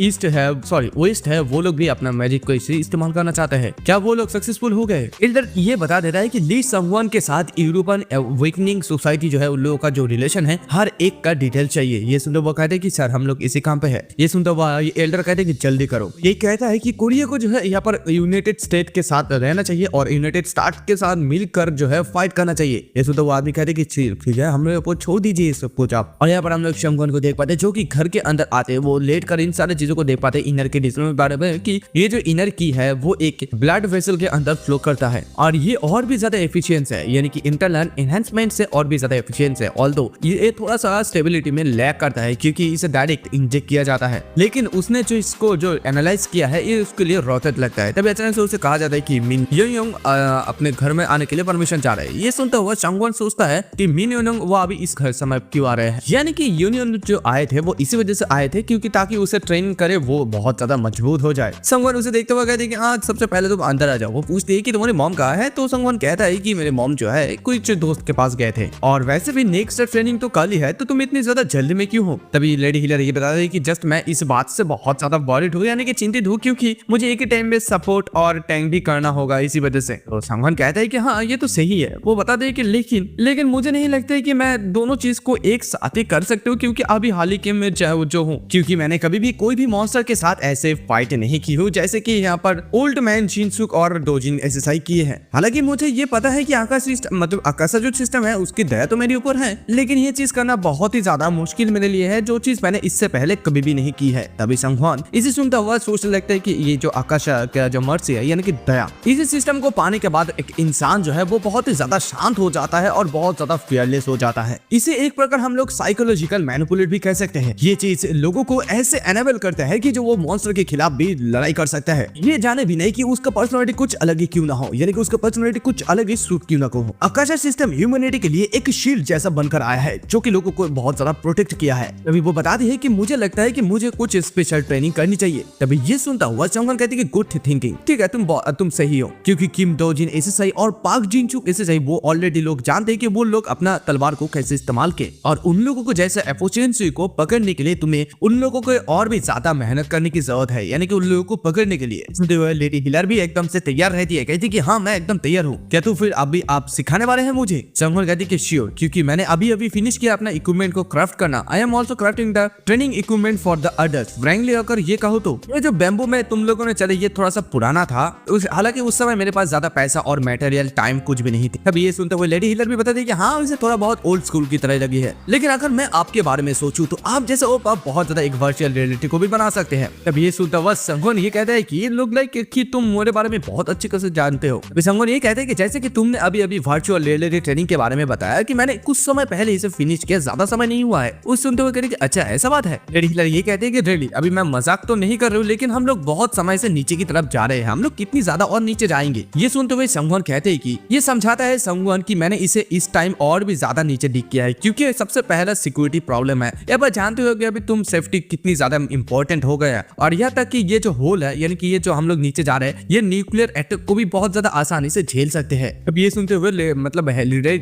वेस्ट है वो लोग भी अपना मैजिक को इसे इस्तेमाल करना चाहते हैं। क्या वो लोग सक्सेसफुल हो गए? एल्डर ये बता देता है कि ली संगवान के साथ यूरोपियन अवेकनिंग सोसाइटी जो है उन लोगों का जो रिलेशन है हर एक का डिटेल चाहिए। ये सुनते वो कहते हैं कि सर हम लोग इसी काम पे है। ये सुनते वो एल्डर कहते हैं कि जल्दी करो। ये कहता है कि कोरिया को जो है यहाँ पर यूनाइटेड स्टेट के साथ रहना चाहिए और यूनाइटेड स्टेट के साथ मिलकर जो है फाइट करना चाहिए। ये सुनते वो आदमी कहते हैं कि ठीक है हम लोग छोड़ दीजिए सब कुछ आप। और यहाँ पर हम लोग शंगवान को देख पाते हैं जो कि घर के अंदर आते हैं, वो लेट कर इन सारी चीजों को देख पाते हैं। इनर के डिस्प्ले में बारे में कि ये जो इनर की है वो एक ब्लड वेसल के अंदर फ्लो करता है और ये और भी ज्यादा एफिशिएंट है, यानी कि इंटरनल एनहांसमेंट से और भी ज्यादा एफिशिएंट है। ऑल्दो ये थोड़ा सा स्टेबिलिटी में लैग करता है क्योंकि इसे डायरेक्ट इंजेक्ट किया जाता है, लेकिन उसने जो इसको जो एनालाइज किया है ये उसके लिए रोचक लगता है। तभी अचानक से उसे कहा जाता है कि मिन योंग अपने घर में आने के लिए परमिशन चाह रहे हैं। ये सुनता हुआ शंगवान सोचता है कि मिन योंग वो अभी इस घर समय क्यों आ रहे हैं, यानी कि यूनियन जो आए थे वो इसी वजह से आए थे क्योंकि ताकि उसे ट्रेन करे वो बहुत ज्यादा मजबूत हो जाए। संगवान उसे देखते हुए कहते हैं कि हाँ सबसे पहले तुम अंदर आ जाओ। वो पूछते है कि तुम्हारी मॉम कहाँ है, तो संगवान कहता है कि मेरे मॉम जो है कुछ दोस्त के पास गए थे और वैसे भी नेक्स्ट ट्रेनिंग तो कल ही है, तो तुम इतनी ज्यादा जल्दी में क्यों हो। तभी लेडी हीलर ये बता रही कि जस्ट मैं इस बात से बहुत ज्यादा वॉरिड हूँ, यानी कि चिंतित हूँ क्योंकि मुझे एक ही टाइम में सपोर्ट और टैंक भी करना होगा इसी वजह से। तो संगवान कहता है कि हाँ ये तो सही है। वो बता दे कि लेकिन मुझे नहीं लगता है कि मैं दोनों चीज को एक साथ ही कर सकते हूँ क्योंकि अभी हाल ही के में जो हूँ, क्योंकि मैंने कभी भी कोई भी मॉन्स्टर के साथ ऐसे फाइट नहीं की हूँ जैसे कि यहाँ पर ओल्ड मैन जिनसुक और डोजिन एसएसआई किए हैं। हालांकि मुझे ये पता है कि आकाशा जो सिस्टम है उसकी दया तो मेरे ऊपर है, लेकिन ये चीज करना बहुत ही ज्यादा मुश्किल मेरे लिए है, जो चीज मैंने इससे पहले कभी भी नहीं की है। तभी संगवान इसे सुनता हुआ सोचने लगता है कि ये जो आकाशा का जो मर्सी है यानी कि दया, इस सिस्टम को पाने के बाद एक इंसान जो है वो बहुत ही ज्यादा शांत हो जाता है और बहुत ज्यादा फियरलेस हो जाता है। इसे एक प्रकार हम लोग साइकोलॉजिकल मैनिपुलेट भी कह सकते हैं। ये चीज लोगों को ऐसे एनेबल करता है कि जो वो मॉन्स्टर के खिलाफ भी लड़ाई कर सकता है, ये जाने भी नहीं कि उसका पर्सनालिटी कुछ अलग ही क्यों ना हो, यानी कि उसका पर्सनालिटी कुछ अलग ही सूट क्यों ना हो। आकाशा सिस्टम ह्यूमैनिटी के लिए एक शील्ड जैसा बनकर आया है जो कि लोगों को बहुत ज्यादा प्रोटेक्ट किया है। तभी वो बताती है कि मुझे लगता है कि मुझे कुछ स्पेशल ट्रेनिंग करनी चाहिए। तभी ये सुनता हुआ संगवान कहती है कि गुड थिंकिंग, ठीक है तुम सही हो, क्योंकि किम डोजिन एसएसआई और पार्क जिनचुक एसएसआई वो ऑलरेडी लोग जानते हैं कि वो लोग अपना तलवार को कैसे इस्तेमाल के, और उन लोगों को जैसे एफिशिएंसी को पकड़ने के लिए तुम्हें उन लोगों को और भी ज्यादा मेहनत करने की जरूरत है, यानी कि उन लोगों को पकड़ने के लिए। सुनते हुए लेडी हिलर भी एकदम से तैयार रहती है, कहती कि हाँ मैं एकदम तैयार हूँ, क्या तू फिर अभी आप सिखाने वाले हैं मुझे। संगवान कहती कि श्योर, क्योंकि मैंने अभी फिनिश किया अपना इक्विपमेंट को क्राफ्ट करना। I am also crafting the training equipment for the adults. Frankly अगर ये कहो तो ये जो बैम्बू में तुम लोगों ने चले ये थोड़ा सा पुराना था, हालांकि उस समय मेरे पास ज्यादा पैसा और मटेरियल टाइम कुछ भी नहीं थी। अब ये सुनते हुए लेडी हिलर भी बता दी कि हाँ इसे थोड़ा बहुत ओल्ड स्कूल की तरह लगी है, लेकिन अगर मैं आपके बारे में सोचूं तो आप जैसे बहुत ज्यादा एक वर्चुअल रियलिटी को भी बना सकते हैं। तब ये सुनता हुआ संगवान ये कहता है कि ये लोग लाइक कि तुम मेरे बारे में बहुत अच्छी तरह से जानते हो। संगवान ये कहते हैं कि जैसे कि तुमने अभी वर्चुअल रियलिटी ट्रेनिंग के बारे में बताया कि मैंने कुछ समय पहले इसे फिनिश किया, ज्यादा समय नहीं हुआ है। उस सुनते हुए कहते कि अच्छा ऐसा बात है। लेडी हिलर ये कहते हैं कि रियली अभी मैं मजाक तो नहीं कर रही हूँ, लेकिन हम लोग बहुत समय से नीचे की तरफ जा रहे हैं, हम लोग कितनी ज्यादा और नीचे जाएंगे। ये सुनते हुए संगवान कहते हैं कि ये समझाता है संगवान की मैंने इसे इस टाइम और भी ज्यादा नीचे डिग किया है, क्योंकि सबसे पहला सिक्योरिटी प्रॉब्लम है। ये बात जानते हो कि अभी तुम सेफ्टी कितनी ज्यादा इंपॉर्टेंट हो गया है, और यहाँ तक कि ये जो होल है यानी कि ये जो हम लोग नीचे जा रहे हैं ये न्यूक्लियर अटैक को भी बहुत ज्यादा आसानी से झेल सकते हैं। अब ये सुनते हुए मतलब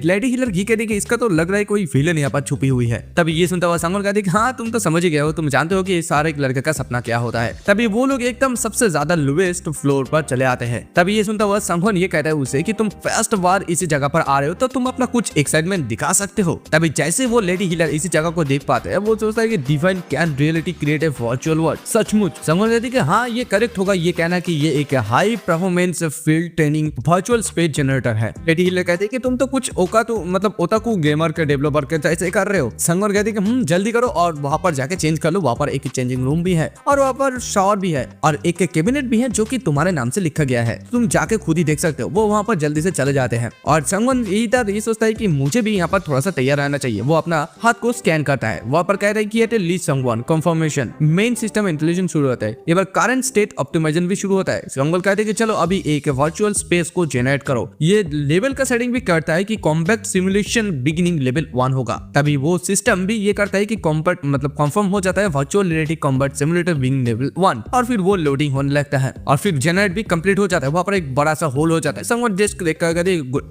लेडी हिलर घी कहती कि इसका तो लग रहा है कोई विलेन यहाँ पर छुपी हुई है। तभी ये सुनता हुआ संगवान कहती कि हाँ तुम तो समझ ही गए हो, तुम जानते हो कि सारे लड़के का सपना क्या होता है। तभी वो लोग एकदम सबसे ज्यादा लोएस्ट फ्लोर पर चले आते हैं। तभी ये सुनता हुआ संगवान ये कहता है उसे कि तुम फर्स्ट बार इसी जगह पर आ रहे हो तो तुम अपना कुछ एक्साइटमेंट दिखा सकते हो। तभी जैसे वो लेडी हिलर इसी जगह को देख पाते हैं वो सोचता है कि divine can reality create a virtual world. सचमुच संगवान कहती कि हाँ ये करेक्ट होगा ये कहना कि ये एक high performance field training virtual space generator है। लेडी हिलर कहती है कि तुम तो कुछ ओताकू गेमर के डेवलपर के जैसे कर रहे हो। संगवान कहती कि जल्दी करो और वहां पर जाके चेंज कर लो, वहां पर एक चेंजिंग रूम भी है और वहां पर शावर भी है और एक कैबिनेट भी है जो कि तुम्हारे नाम से लिखा गया है, तुम जाके खुद ही देख सकते हो। वो वहां पर जल्दी से चले जाते हैं और संगवान ये सोचता है कि मुझे भी यहाँ पर थोड़ा सा तैयार रहना चाहिए। वो अपना हाथ को स्कैन करता है, वहां पर कह रहा है कि Li Sangwan confirmation main system intelligence शुरू होता है। ये बार करंट स्टेट ऑप्टिमाइजेशन भी शुरू होता है। संगवान कहते हैं कि चलो अभी एक वर्चुअल स्पेस को जनरेट करो। ये लेवल का सेटिंग भी करता है कि कॉम्पैक्ट सिमुलेशन बिगिनिंग लेवल 1 होगा। तभी वो सिस्टम भी ये करता है कि कॉम्पैक्ट कंफर्म हो जाता है virtual reality combat simulator beginning level 1 और फिर वो लोडिंग होने लगता है और फिर जनरेट भी कंप्लीट हो जाता है। वहां पर एक बड़ा सा होल हो जाता है। संगवान डेस्क देख कर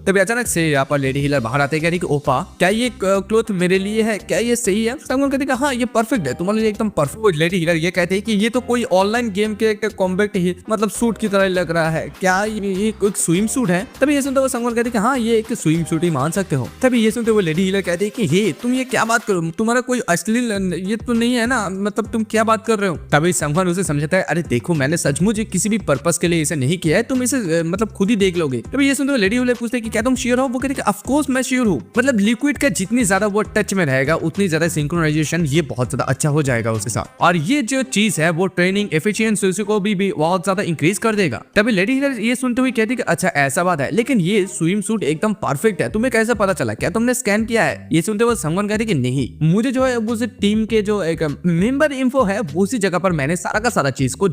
तभी अचानक से यहाँ पर लेडी हिलर बाहर आते हैं, ओपा क्या ये क्लोथ मेरे लिए है, क्या ये सही है। संगवान कहते हैं हाँ ये परफेक्ट है, तुम्हारे लिए एकदम परफेक्ट। लेडी हीलर ये कहते हैं कि ये तो कोई ऑनलाइन गेम के एक कॉम्बैट ही मतलब सूट की तरह लग रहा है, क्या ये एक स्विम सूट है? तभी ये सुनते वो संगवान कहते हैं कि हाँ ये एक स्विम सूट ही मान सकते हो। तभी ये सुनते वो लेडी हीलर कहते हैं कि हे तुम ये क्या बात करो, तुम्हारा कोई अश्लील ये तो नहीं है ना, मतलब तुम क्या बात कर रहे हो? तभी संगवान उसे समझाता है, अरे देखो मैंने सचमुच किसी भी पर्पस के लिए इसे नहीं किया है, तुम इसे मतलब खुद ही देख लोगे। तभी ये सुनते वो लेडी हीलर पूछते हैं कि क्या तुम श्योर हो? वो कहते हैं ऑफ कोर्स मैं श्योर हूँ। मतलब लिक्विड का जितनी ज्यादा वो टच में रहेगा उतनी ज्यादा सिंक्रोनाइजेशन ये बहुत ज्यादा अच्छा हो जाएगा उसके साथ, और ये जो चीज है वो ट्रेनिंग एफिशिएंसी को भी बहुत ज्यादा इंक्रीज कर देगा। तभी लेडी हीलर ये सुनते हुए कहती है कि अच्छा ऐसा बात है, लेकिन ये स्विम सूट एकदम परफेक्ट है, तुम्हें कैसे पता चला? क्या तुमने स्कैन किया है? ये सुनते हुए संगवान कहते कि नहीं, मुझे जो है उस टीम के जो एक मेंबर इन्फो है उसी जगह पर मैंने सारा का सारा चीज को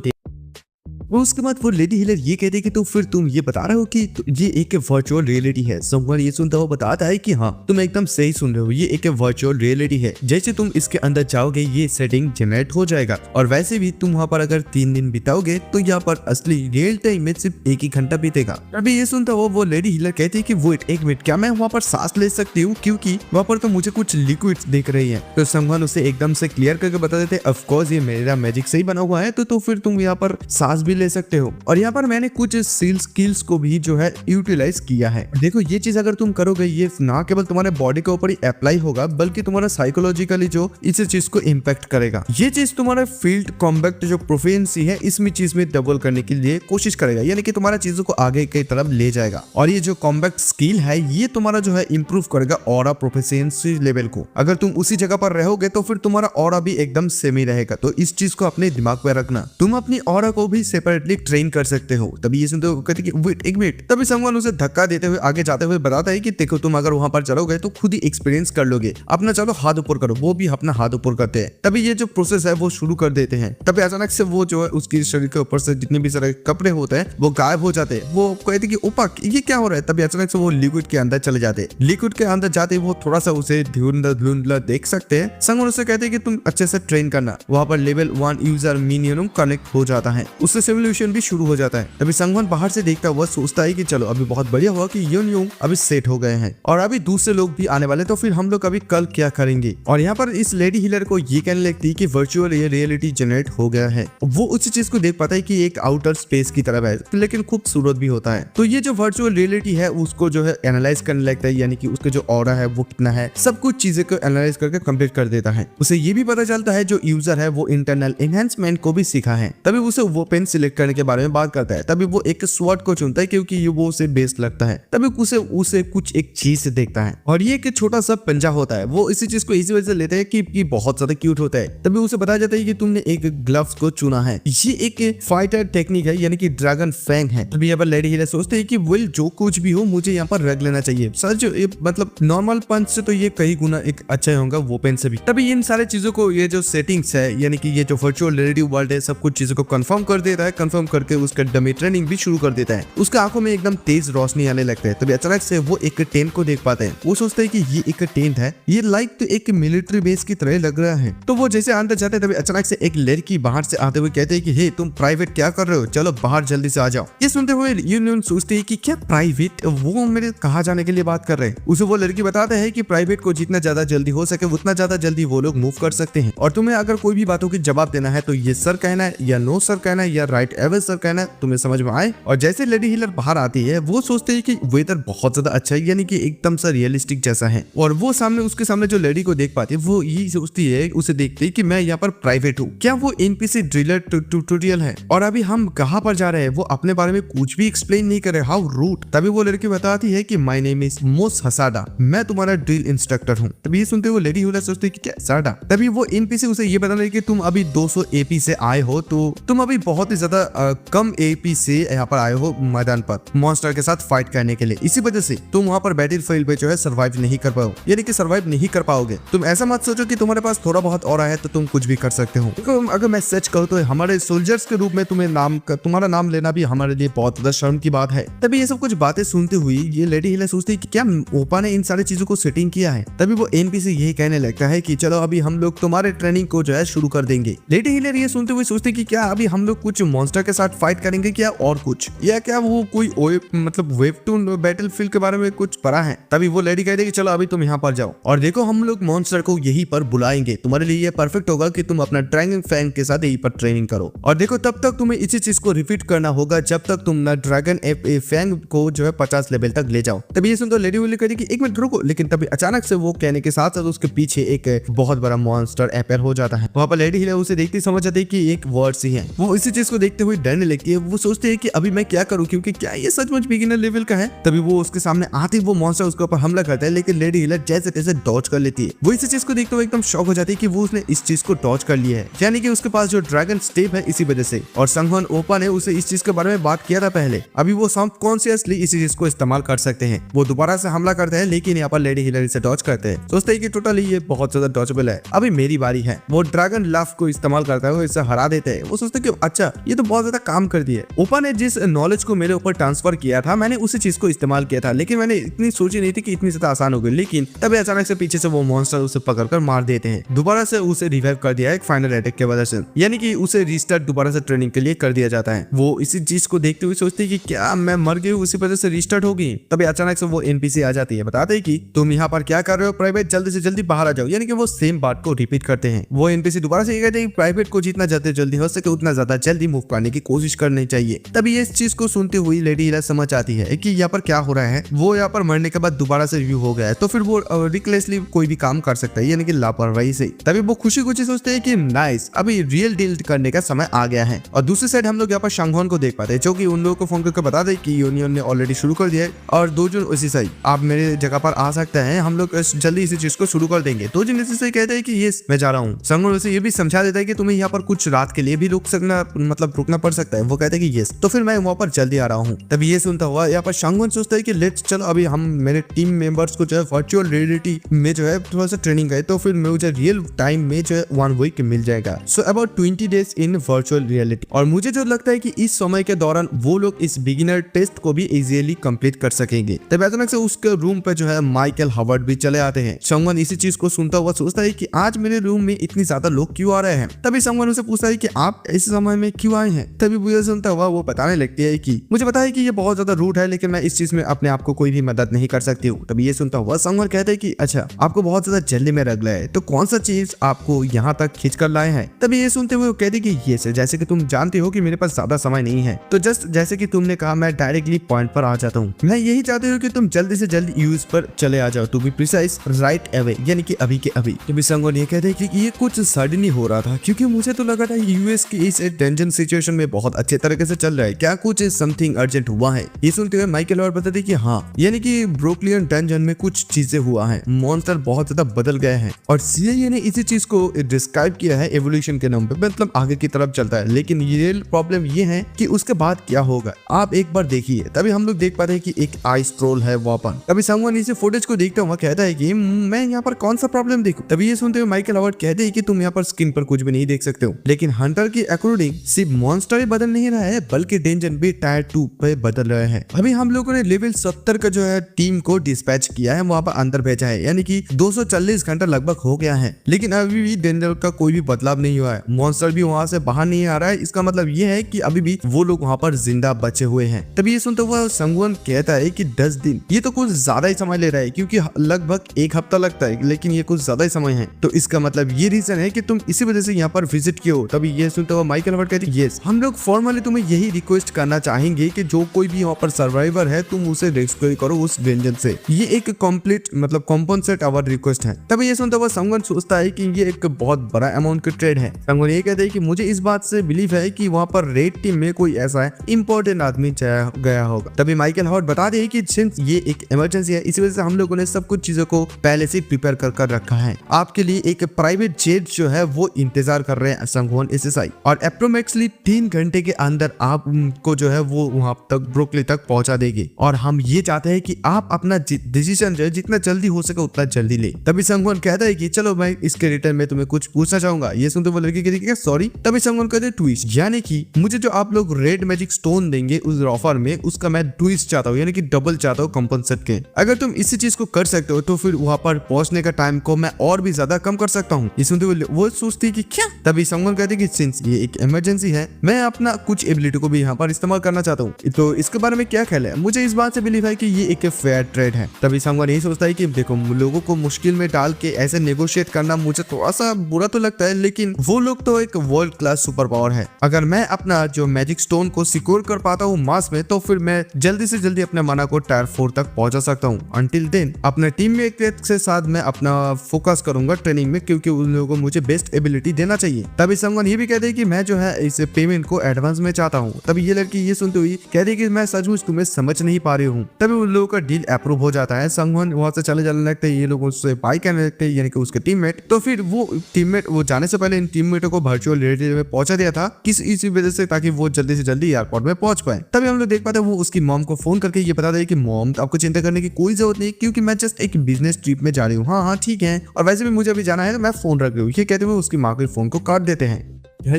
वो उसके बाद वो लेडी हीलर ये कहते कि तो फिर तुम ये बता रहे हो कि ये एक वर्चुअल रियलिटी है। संगवान ये सुनता हुआ बताता है कि हाँ तुम एकदम सही सुन रहे हो, ये एक वर्चुअल रियलिटी है। जैसे तुम इसके अंदर जाओगे ये सेटिंग जनरेट हो जाएगा, और वैसे भी तुम वहाँ पर अगर 3 दिन बिताओगे तो यहाँ पर असली रियल टाइम में सिर्फ 1 ही घंटा बीतेगा। अभी ये सुनता हुआ वो लेडी हीलर कहती है कि वेट एक मिनट, क्या मैं वहाँ पर सांस ले सकती हूँ? क्योंकि वहाँ पर तो मुझे कुछ लिक्विड्स दिख रही है। तो संगवान उसे एकदम से क्लियर करके बता देते ऑफकोर्स ये मेरा मैजिक से ही बना हुआ है, तो फिर तुम यहाँ पर सांस भी ले सकते हो। और यहाँ पर मैंने कुछ स्किल्स को भी जो है यूटिलाइज किया है। देखो ये चीज अगर तुम करोगे ये ना केवल तुम्हारे बॉडी के ऊपर ही अप्लाई होगा बल्कि तुम्हारा साइकोलॉजिकली जो इस चीज को इम्पैक्ट करेगा। ये चीज तुम्हारा फील्ड कॉम्बैट जो प्रोफिशिएंसी है इसमें चीज में डबल करने के लिए कोशिश करेगा, यानी कि तुम्हारा चीजों को आगे की तरफ ले जाएगा। और ये जो कॉम्बैट स्किल है ये तुम्हारा जो है इंप्रूव करेगा ऑरा प्रोफिशिएंसी लेवल को। अगर तुम उसी जगह पर रहोगे तो फिर तुम्हारा ऑरा भी एकदम सेम ही रहेगा। तो इस चीज को अपने दिमाग में रखना, तुम अपनी ऑरा को भी सेपरेटली ट्रेन कर सकते हो। तभी ये सुनते हुए कहते कि वेट एक मिनट। तभी संगवान उसे धक्का देते हुए आगे जाते हुए बताता है कि देखो तुम अगर वहां पर चलोगे तो खुद ही एक्सपीरियंस कर लोगे, अपना चलो हाथ ऊपर करो। वो भी अपना हाथ ऊपर करते हैं। तभी ये जो प्रोसेस है वो शुरू कर देते हैं। तभी अचानक से वो जो है उसकी शरीर के ऊपर से जितने भी सारे कपड़े होते हैं वो गायब हो जाते हैं। वो कहते कि ओपा ये क्या हो रहा है? तभी अचानक से वो लिक्विड के अंदर चले जाते हैं। लिक्विड के अंदर जाते वो थोड़ा सा उसे धुंधला देख सकते हैं। संगवान उसे कहते हैं कि तुम अच्छे से ट्रेन करना। वहां पर लेवल 1 यूजर मिनियन कनेक्ट हो जाता है, उससे सिमुलेशन भी शुरू हो जाता है। तभी संगवान बाहर से देखता हुआ सोचता है कि चलो अभी बहुत बढ़िया हुआ कि यून अभी सेट हो गए हैं और अभी दूसरे लोग भी आने वाले, तो फिर हम लोग अभी कल क्या करेंगे? और यहाँ पर इस लेडी हीलर को ये कहने लगती है कि वर्चुअल रियलिटी जनरेट हो गया है। वो उसी चीज को देख पाता है कि एक आउटर स्पेस की तरफ है लेकिन खूबसूरत भी होता है। तो ये जो वर्चुअल रियलिटी है उसको जो है एनालाइज करने लगता है, यानी कि उसका जो ऑरा है वो कितना है, सब कुछ चीजें को एनालाइज करके कंप्लीट कर देता है। उसे ये भी पता चलता है जो यूजर है वो इंटरनल एनहेंसमेंट को भी सीखा है। तभी उसे वो पेन सिलेक्ट करने के बारे में बात करता है। तभी वो एक स्वॉर्ड को चुनता है क्योंकि ये वो उसे बेस्ट लगता है। तभी उसे कुछ एक चीज से देखता है और ये एक छोटा सा पंजा होता है। वो इसी चीज को इसी वजह से लेते हैं कि बहुत ज्यादा क्यूट होता है। तभी उसे बताया जाता है कि तुमने एक ग्लव्स को चुना है, ये एक फाइटर टेक्निक है यानी कि ड्रैगन फैंग है। तभी यहाँ पर लेडी हीलर सोचते हैं कि वेल जो कुछ भी हो मुझे यहाँ पर रख लेना चाहिए। सर जो मतलब नॉर्मल पंच से तो ये कई गुना एक अच्छा होगा वो पेन से भी। तभी इन सारे चीजों को ये जो सेटिंग्स है यानी कि ये जो वर्चुअल रियलिटी वर्ल्ड है सब कुछ चीजों को कंफर्म कर देता है। कंफर्म करके उसका डमी ट्रेनिंग भी शुरू कर देता है। उसका आंखों में एकदम तेज रोशनी आने लगता है। तभी अचानक से वो एक टेंट को देख पाते हैं। वो सोचते हैं कि ये एक टेंट है, ये लाइक तो एक मिलिट्री बेस की तरह लग रहा है। तो वो जैसे अंदर जाते हैं तभी अचानक से एक लड़की बाहर से आते हुए कहते हैं कि हे तुम प्राइवेट क्या कर रहे हो, चलो बाहर जल्दी से आ जाओ। ये सुनते हुए यूनियन सोचते हैं कि क्या प्राइवेट, वो मेरे कहाँ जाने के लिए बात कर रहे हैं। उसे वो लड़की बताते हैं कि प्राइवेट को जितना ज्यादा जल्दी हो सके उतना ज्यादा जल्दी वो लोग मूव कर सकते हैं और तुम्हें अगर कोई भी बातों की जवाब देना है तो ये सर कहना है या नो सर कहना है या राइट एवर सर कहना है, तुम्हें समझ में आए। और जैसे लेडी हीलर बाहर आती है वो सोचते हैं कि वेदर बहुत ज्यादा अच्छा है यानी कि एकदम सा रियलिस्टिक जैसा है। और वो उसके सामने जो लेडी को देख पाती है वो यही सोचती है, उसे देखती है कि मैं यहाँ पर प्राइवेट हूँ, क्या वो एनपीसी ड्रिलर ट्यूटोरियल है और अभी हम कहाँ पर जा रहे हैं। वो अपने बारे में कुछ भी एक्सप्लेन नहीं करे, हाउ रूट। तभी वो लड़की बताती है कि माय नेम इज मोस हसाडा, मैं तुम्हारा ड्रिल इंस्ट्रक्टर हूँ। तभी ये सुनते वो लेडी हीलर सोचती है कि क्या साडा। तभी वो एनपीसी उसे ये बता रही कि तुम अभी 200 एपी से आए हो, तो तुम अभी बहुत ही ज्यादा कम एपी से यहाँ पर आए हो मैदान पर मॉन्स्टर के साथ फाइट करने के लिए, इसी वजह से तुम वहाँ पर बैटल फील्ड पे जो है सर्वाइव नहीं कर पाओ, यानी कि सर्वाइव नहीं कर पाओगे। तुम ऐसा मत सोचो कि तुम्हारे पास थोड़ा बहुत और है तो तुम कुछ भी कर सकते हो। तो अगर मैं सच कहूँ तो हमारे सोल्जर्स के रूप में तुम्हारा नाम लेना भी हमारे लिए बहुत ज्यादा शर्म की बात है। तभी ये सब कुछ बातें सुनते हुए ये लेडी हीलर सोचती है कि क्या ओपा ने इन सारी चीजों को सेटिंग किया है। तभी वो एनपीसी यही कहने लगता है कि चलो अभी हम लोग तुम्हारे ट्रेनिंग को जो है शुरू कर देंगे। लेडी हीलर ये सुनते हुए सोचते कि क्या अभी हम लोग कुछ मॉन्स्टर के साथ फाइट करेंगे क्या और कुछ, या क्या वो कोई वेबटून बैटलफील्ड के बारे में कुछ पढ़ा है। तभी वो लेडी कहती है कि चलो अभी तुम यहाँ पर जाओ और देखो हम लोग मॉन्स्टर को यहीं पर बुलाएंगे, तुम्हारे लिए ये परफेक्ट होगा कि तुम अपना ड्रैगन फैंग के साथ यहीं पर ट्रेनिंग करो। और देखो तब तक तुम्हें इसी चीज को रिपीट करना होगा जब तक तुम ना ड्रैगन फैंग को जो है 50 लेवल तक ले जाओ। तभी ये सुनकर लेडी विली कहती है कि एक मिनट रुको, लेकिन तभी अचानक से वो कहने के साथ साथ उसके पीछे एक बहुत बड़ा मॉन्स्टर अपेयर हो जाता है। वहाँ पर लेडी हिला उसे देखती समझ जाती है कि एक वर्ड्स ही है। वो इसी चीज को देखते हुए डरने लगती है। वो सोचते है कि अभी मैं क्या करूँ, क्योंकि क्या ये सचमुच बिगिनर लेवल का है। तभी वो उसके सामने आते ही वो मॉन्स्टर उसके ऊपर हमला करता है, लेकिन लेडी हिला जैसे तैसे डॉज कर लेती है। वो इसी चीज को देखते हुए एकदम शॉक हो जाती है कि वो उसने इस चीज को डॉज कर लिया है, यानी कि उसके पास जो ड्रैगन स्टेप है इसी वजह से। और संगहन ओपा ने उसे इस चीज के बारे में बात किया था पहले। अभी वो सबकॉन्शियसली इसी चीज को इस्तेमाल कर सकते हैं। वो दोबारा से हमला करते हैं, लेकिन यहाँ पर लेडी हिलरी से डॉज करते हैं। सोचते हैं कि टोटली ये बहुत ज्यादा डॉजेबल है, अभी मेरी बारी है। वो ड्रैगन लाफ को इस्तेमाल करता है, वो इसे हरा देते हैं। वो सोचते हैं कि अच्छा ये तो बहुत ज्यादा काम कर दिया। ओपा ने जिस नॉलेज को मेरे ऊपर ट्रांसफर किया था मैंने उसी चीज को इस्तेमाल किया था, लेकिन मैंने इतनी सोची नहीं थी कि इतनी ज्यादा आसान होगी। लेकिन तभी अचानक से पीछे से वो मॉन्स्टर उसे पकड़कर मार देते हैं। दोबारा से उसे रिवाइव कर दिया एक फाइनल अटैक के वजह से, यानी कि उसे रिस्टार्ट दोबारा से ट्रेनिंग के लिए कर दिया जाता है। वो इसी चीज को देखते हुए सोचते हैं कि क्या मैं मर गई, उसी वजह से रिस्टार्ट होगी। तभी अचानक से वो एनपीसी आ जाती है, बताते हैं कि तुम यहाँ पर क्या कर रहे हो प्राइवेट, जल्दी से जल्दी बाहर आ जाओ। यानी कि वो सेम बात को रिपीट करते हैं। वो एनपीसी दोबारा से ये कहते हैं प्राइवेट को जितना जल्दी हो सके उतना ज्यादा जल्दी मूव करने की कोशिश करनी चाहिए। तभी इस चीज को सुनते हुए लेडी हिला समझ आती है कि यहाँ पर क्या हो रहा है। वो यहाँ पर मरने के बाद दोबारा से रिव्यू हो गया है, तो फिर वो रिकलेसली कोई भी काम कर सकता है, यानी कि लापरवाही से। तभी वो खुशी खुशी सोचते हैं कि नाइस, अभी रियल डील करने का समय आ गया है। और दूसरी साइड हम लोग यहाँ पर शंगहन को देख पाते हैं, जो कि उन लोगों को फोन करके बता दे कि यूनियन ने ऑलरेडी शुरू कर दिया है और 2 जून उसी साइड आप मेरे जगह पर आ सकते हैं, हम लोग जल्दी इसी चीज को शुरू कर देंगे। 2 जून इसी से कहते हैं कि ये मैं जा रहा हूँ। शंगहन उसे ये भी समझा देता है कि तुम्हें यहाँ पर कुछ रात के लिए भी रुकना पड़ सकता है। वो कहते हैं कि यस, तो फिर मैं वहाँ पर जल्दी आ रहा हूँ। तभी ये सुनता हुआ यहाँ पर शंगहन सोचता है कि लेट्स चलो अभी हम मेरे टीम मेंबर्स को जो है वर्चुअल रियलिटी में जो है थोड़ा सा ट्रेनिंग है, तो फिर मुझे रियल टाइम में जो है 1 वीक मिल जाएगा। So about 20 days in virtual reality. और मुझे जो लगता है कि इस समय के दौरान वो लोग इस बिगिनर टेस्ट को भी इजीली कंप्लीट कर सकेंगे। तब अचानक से उसके रूम पे जो है माइकल हवर्ड भी चले आते हैं। शंगहन इसी चीज को सुनता हुआ सोचता है कि आज मेरे रूम में इतनी ज्यादा लोग क्यों आ रहे हैं। तभी शंगहन उसे पूछता है कि आप इस समय में क्यों आए हैं। तभी वो सुनता हुआ वो बताने लगती है कि मुझे पता है कि ये बहुत ज्यादा रूड है, लेकिन मैं इस चीज में अपने आप को कोई भी मदद नहीं कर सकती हूँ। तभी ये सुनता हुआ शंगहन कहते हैं कि अच्छा आपको बहुत ज्यादा जल्दी में रख लाए, तो कौन सा चीज आपको यहाँ तक खींच कर लाए हैं। तभी ये सुनते हुए वो कहते कि ये से जैसे कि तुम जानते हो कि मेरे पास ज्यादा समय नहीं है, तो जस्ट जैसे कि तुमने कहा मैं डायरेक्टली पॉइंट पर आ जाता हूँ। मैं यही चाहती हूँ कि तुम जल्दी से जल्दी यूएस पर चले आ जाओ, to be precise right away, यानी कि अभी के अभी। तभी शंगहन ये कहते हैं कि ये कुछ सडनली हो रहा था, क्योंकि मुझे तो लगा था यूएस की इस टेंशन सिचुएशन में बहुत अच्छे तरीके से चल रहा है, क्या कुछ समथिंग अर्जेंट हुआ है। ये सुनते हुए माइकल और बताते कि हाँ, यानी कि ब्रुकलिन डंजन में कुछ चीजें हुआ है, मॉन्स्टर बहुत ज्यादा बदल गए हैं। और सीआईए ने इसी चीज को डिस्क्राइब किया है एवोल्यूशन के नाम पे, मतलब आगे की तरफ चलता है। लेकिन रियल प्रॉब्लम ये है कि उसके बाद क्या होगा, आप एक बार देखिए। तभी हम लोग देख पाते हैं कि एक आइस ट्रोल है वहाँ पर। तभी शंगहन इसे फुटेज को देखता हुआ कहता है कि मैं यहाँ पर कौन सा प्रॉब्लम देखूं। तभी ये सुनते हुए माइकल हवर्ड कहते हैं कि तुम यहाँ पर स्क्रीन पर कुछ भी नहीं देख सकते हो, लेकिन हंटर के अकॉर्डिंग सिर्फ मॉन्स्टर ही बदल नहीं रहा है, बल्कि डेंजन भी टायर 2 पे बदल रहे हैं। अभी हम लोगों ने लेवल 70 का जो है टीम को डिस्पैच किया है, वहाँ पर अंदर भेजा है, यानी कि 240 घंटा लगभग हो गया है, लेकिन अभी भी डेंजर का कोई भी बदलाव नहीं हुआ है। मॉन्स्टर भी वहाँ से बाहर नहीं आ रहा है। इसका मतलब ये है कि अभी भी वो लोग वहाँ पर जिंदा बचे हुए हैं। तभी ये सुनते हुए शंगहन कहता है कि 10 दिन, ये तो कुछ ज्यादा ही समय ले रहा है, क्योंकि लगभग 1 हफ्ता लगता है, लेकिन ये कुछ ज्यादा ही समय है। तो इसका मतलब ये रीजन है कि तुम इसी वजह से यहाँ पर विजिट किए हो। तभी ये सुनते हुए माइकल हवर्ड कहते हैं यस, हम लोग फॉर्मली तुम्हें यही रिक्वेस्ट करना चाहेंगे कि जो कोई भी यहाँ पर सर्वाइवर है तुम उसे रेस्क्यू करो उस डेंजर से। ये एक कंप्लीट मतलब कॉम्पनसेट आवर रिक्वेस्ट है। तभी ये सुनते हुए शंगहन सोचता है कि ये एक बहुत बड़ा अमाउंट का ट्रेड है। शंगहन ये कहते हैं कि मुझे इस बात से बिलीव है कि वहाँ पर रेड टीम में कोई ऐसा इंपॉर्टेंट आदमी गया होगा। तभी माइकल हवर्ड बता दे कि सिंस ये एक इमरजेंसी है, इसी वजह से हम लोगों ने सब कुछ चीजों को पहले से प्रिपेयर कर रखा है। आपके लिए एक प्राइवेट जेट जो है वो इंतजार कर रहे हैं शंगहन एसएसआई, और अप्रोक्सीमेटली 3 घंटे के अंदर आपको जो है वो वहां तक ब्रुकलिन तक पहुंचा देगी। और हम ये चाहते हैं कि आप अपना डिसीजन जो है जितना जल्दी हो सके उतना जल्दी ले। तभी शंगहन कहता है कि चलो मैं इसके रिटर्न में तुम्हें कुछ पूछना चाहूंगा। ये सुनते वो लड़की कहती है सॉरी। तभी शंगहन कहते हैं ट्विस्ट, यानी कि मुझे जो आप लोग रेड मैजिक स्टोन देंगे उस ऑफर में, उसका मैं ट्विस्ट चाहता हूँ, यानी कि डबल चाहता हूँ कंपनसेट के। अगर तुम इसी चीज को कर सकते हो तो फिर वहां पर पहुंचने का टाइम को मैं और भी ज्यादा कम कर सकता हूँ। ये सुनते वो सोचती है कि क्या। तभी शंगहन कहते हैं कि सिंस ये एक इमरजेंसी है मैं अपना कुछ एबिलिटी को भी यहाँ पर इस्तेमाल करना चाहता हूँ। तो इसके बारे में क्या ख्याल है? मुझे इस बात से बिलीव है कि ये एक फेयर ट्रेड है। तभी संगवान यही सोचता है कि देखो लोगों को मुश्किल में डाल के ऐसे नेगोशिएट करना मुझे थोड़ा सा बुरा तो लगता है, लेकिन वो लोग तो एक वर्ल्ड क्लास सुपर पावर है। अगर मैं अपना जो मैजिक स्टोन को सिक्योर कर पाता हूँ मास में, तो फिर मैं जल्दी से जल्दी अपने माना को टायर 4 तक पहुंचा सकता हूँ। अंटिल देन अपने टीम में के साथ मैं अपना फोकस करूंगा ट्रेनिंग में, क्योंकि उन लोगों को मुझे बेस्ट एबिलिटी देना चाहिए। तभी संगवान ये भी कहते हैं कि मैं जो है इस पेमेंट को एडवांस में चाहता हूँ। तभी ये लड़की ये सुनते हुई कहती है कि मैं सचमुच तुम्हें समझ नहीं पा रही हूँ। तभी उन लोगों का डील अप्रूव हो जाता है। संगवान वहां से चले जाने लगते हैं, ये लोग उससे बाय करने लगते हैं, यानी कि उसके टीममेट। तो फिर वो टीममेट वो जाने से पहले इन टीममेटों को वर्चुअल रियलिटी में पहुंचा दिया था इसी वजह से, ताकि वो जल्दी से जल्दी एयरपोर्ट में पहुंच पाए। तभी हम लोग देख पाते हैं वो उसकी मॉम को फोन करके ये बता दे कि मॉम आपको चिंता करने की कोई जरूरत नहीं, क्योंकि मैं जस्ट एक बिजनेस ट्रिप में जा रही हूँ। हाँ ठीक है, और वैसे भी मुझे अभी जाना है, तो मैं फोन रख रही हूँ। ये कहते हुए उसकी माँ के फोन को काट देते हैं।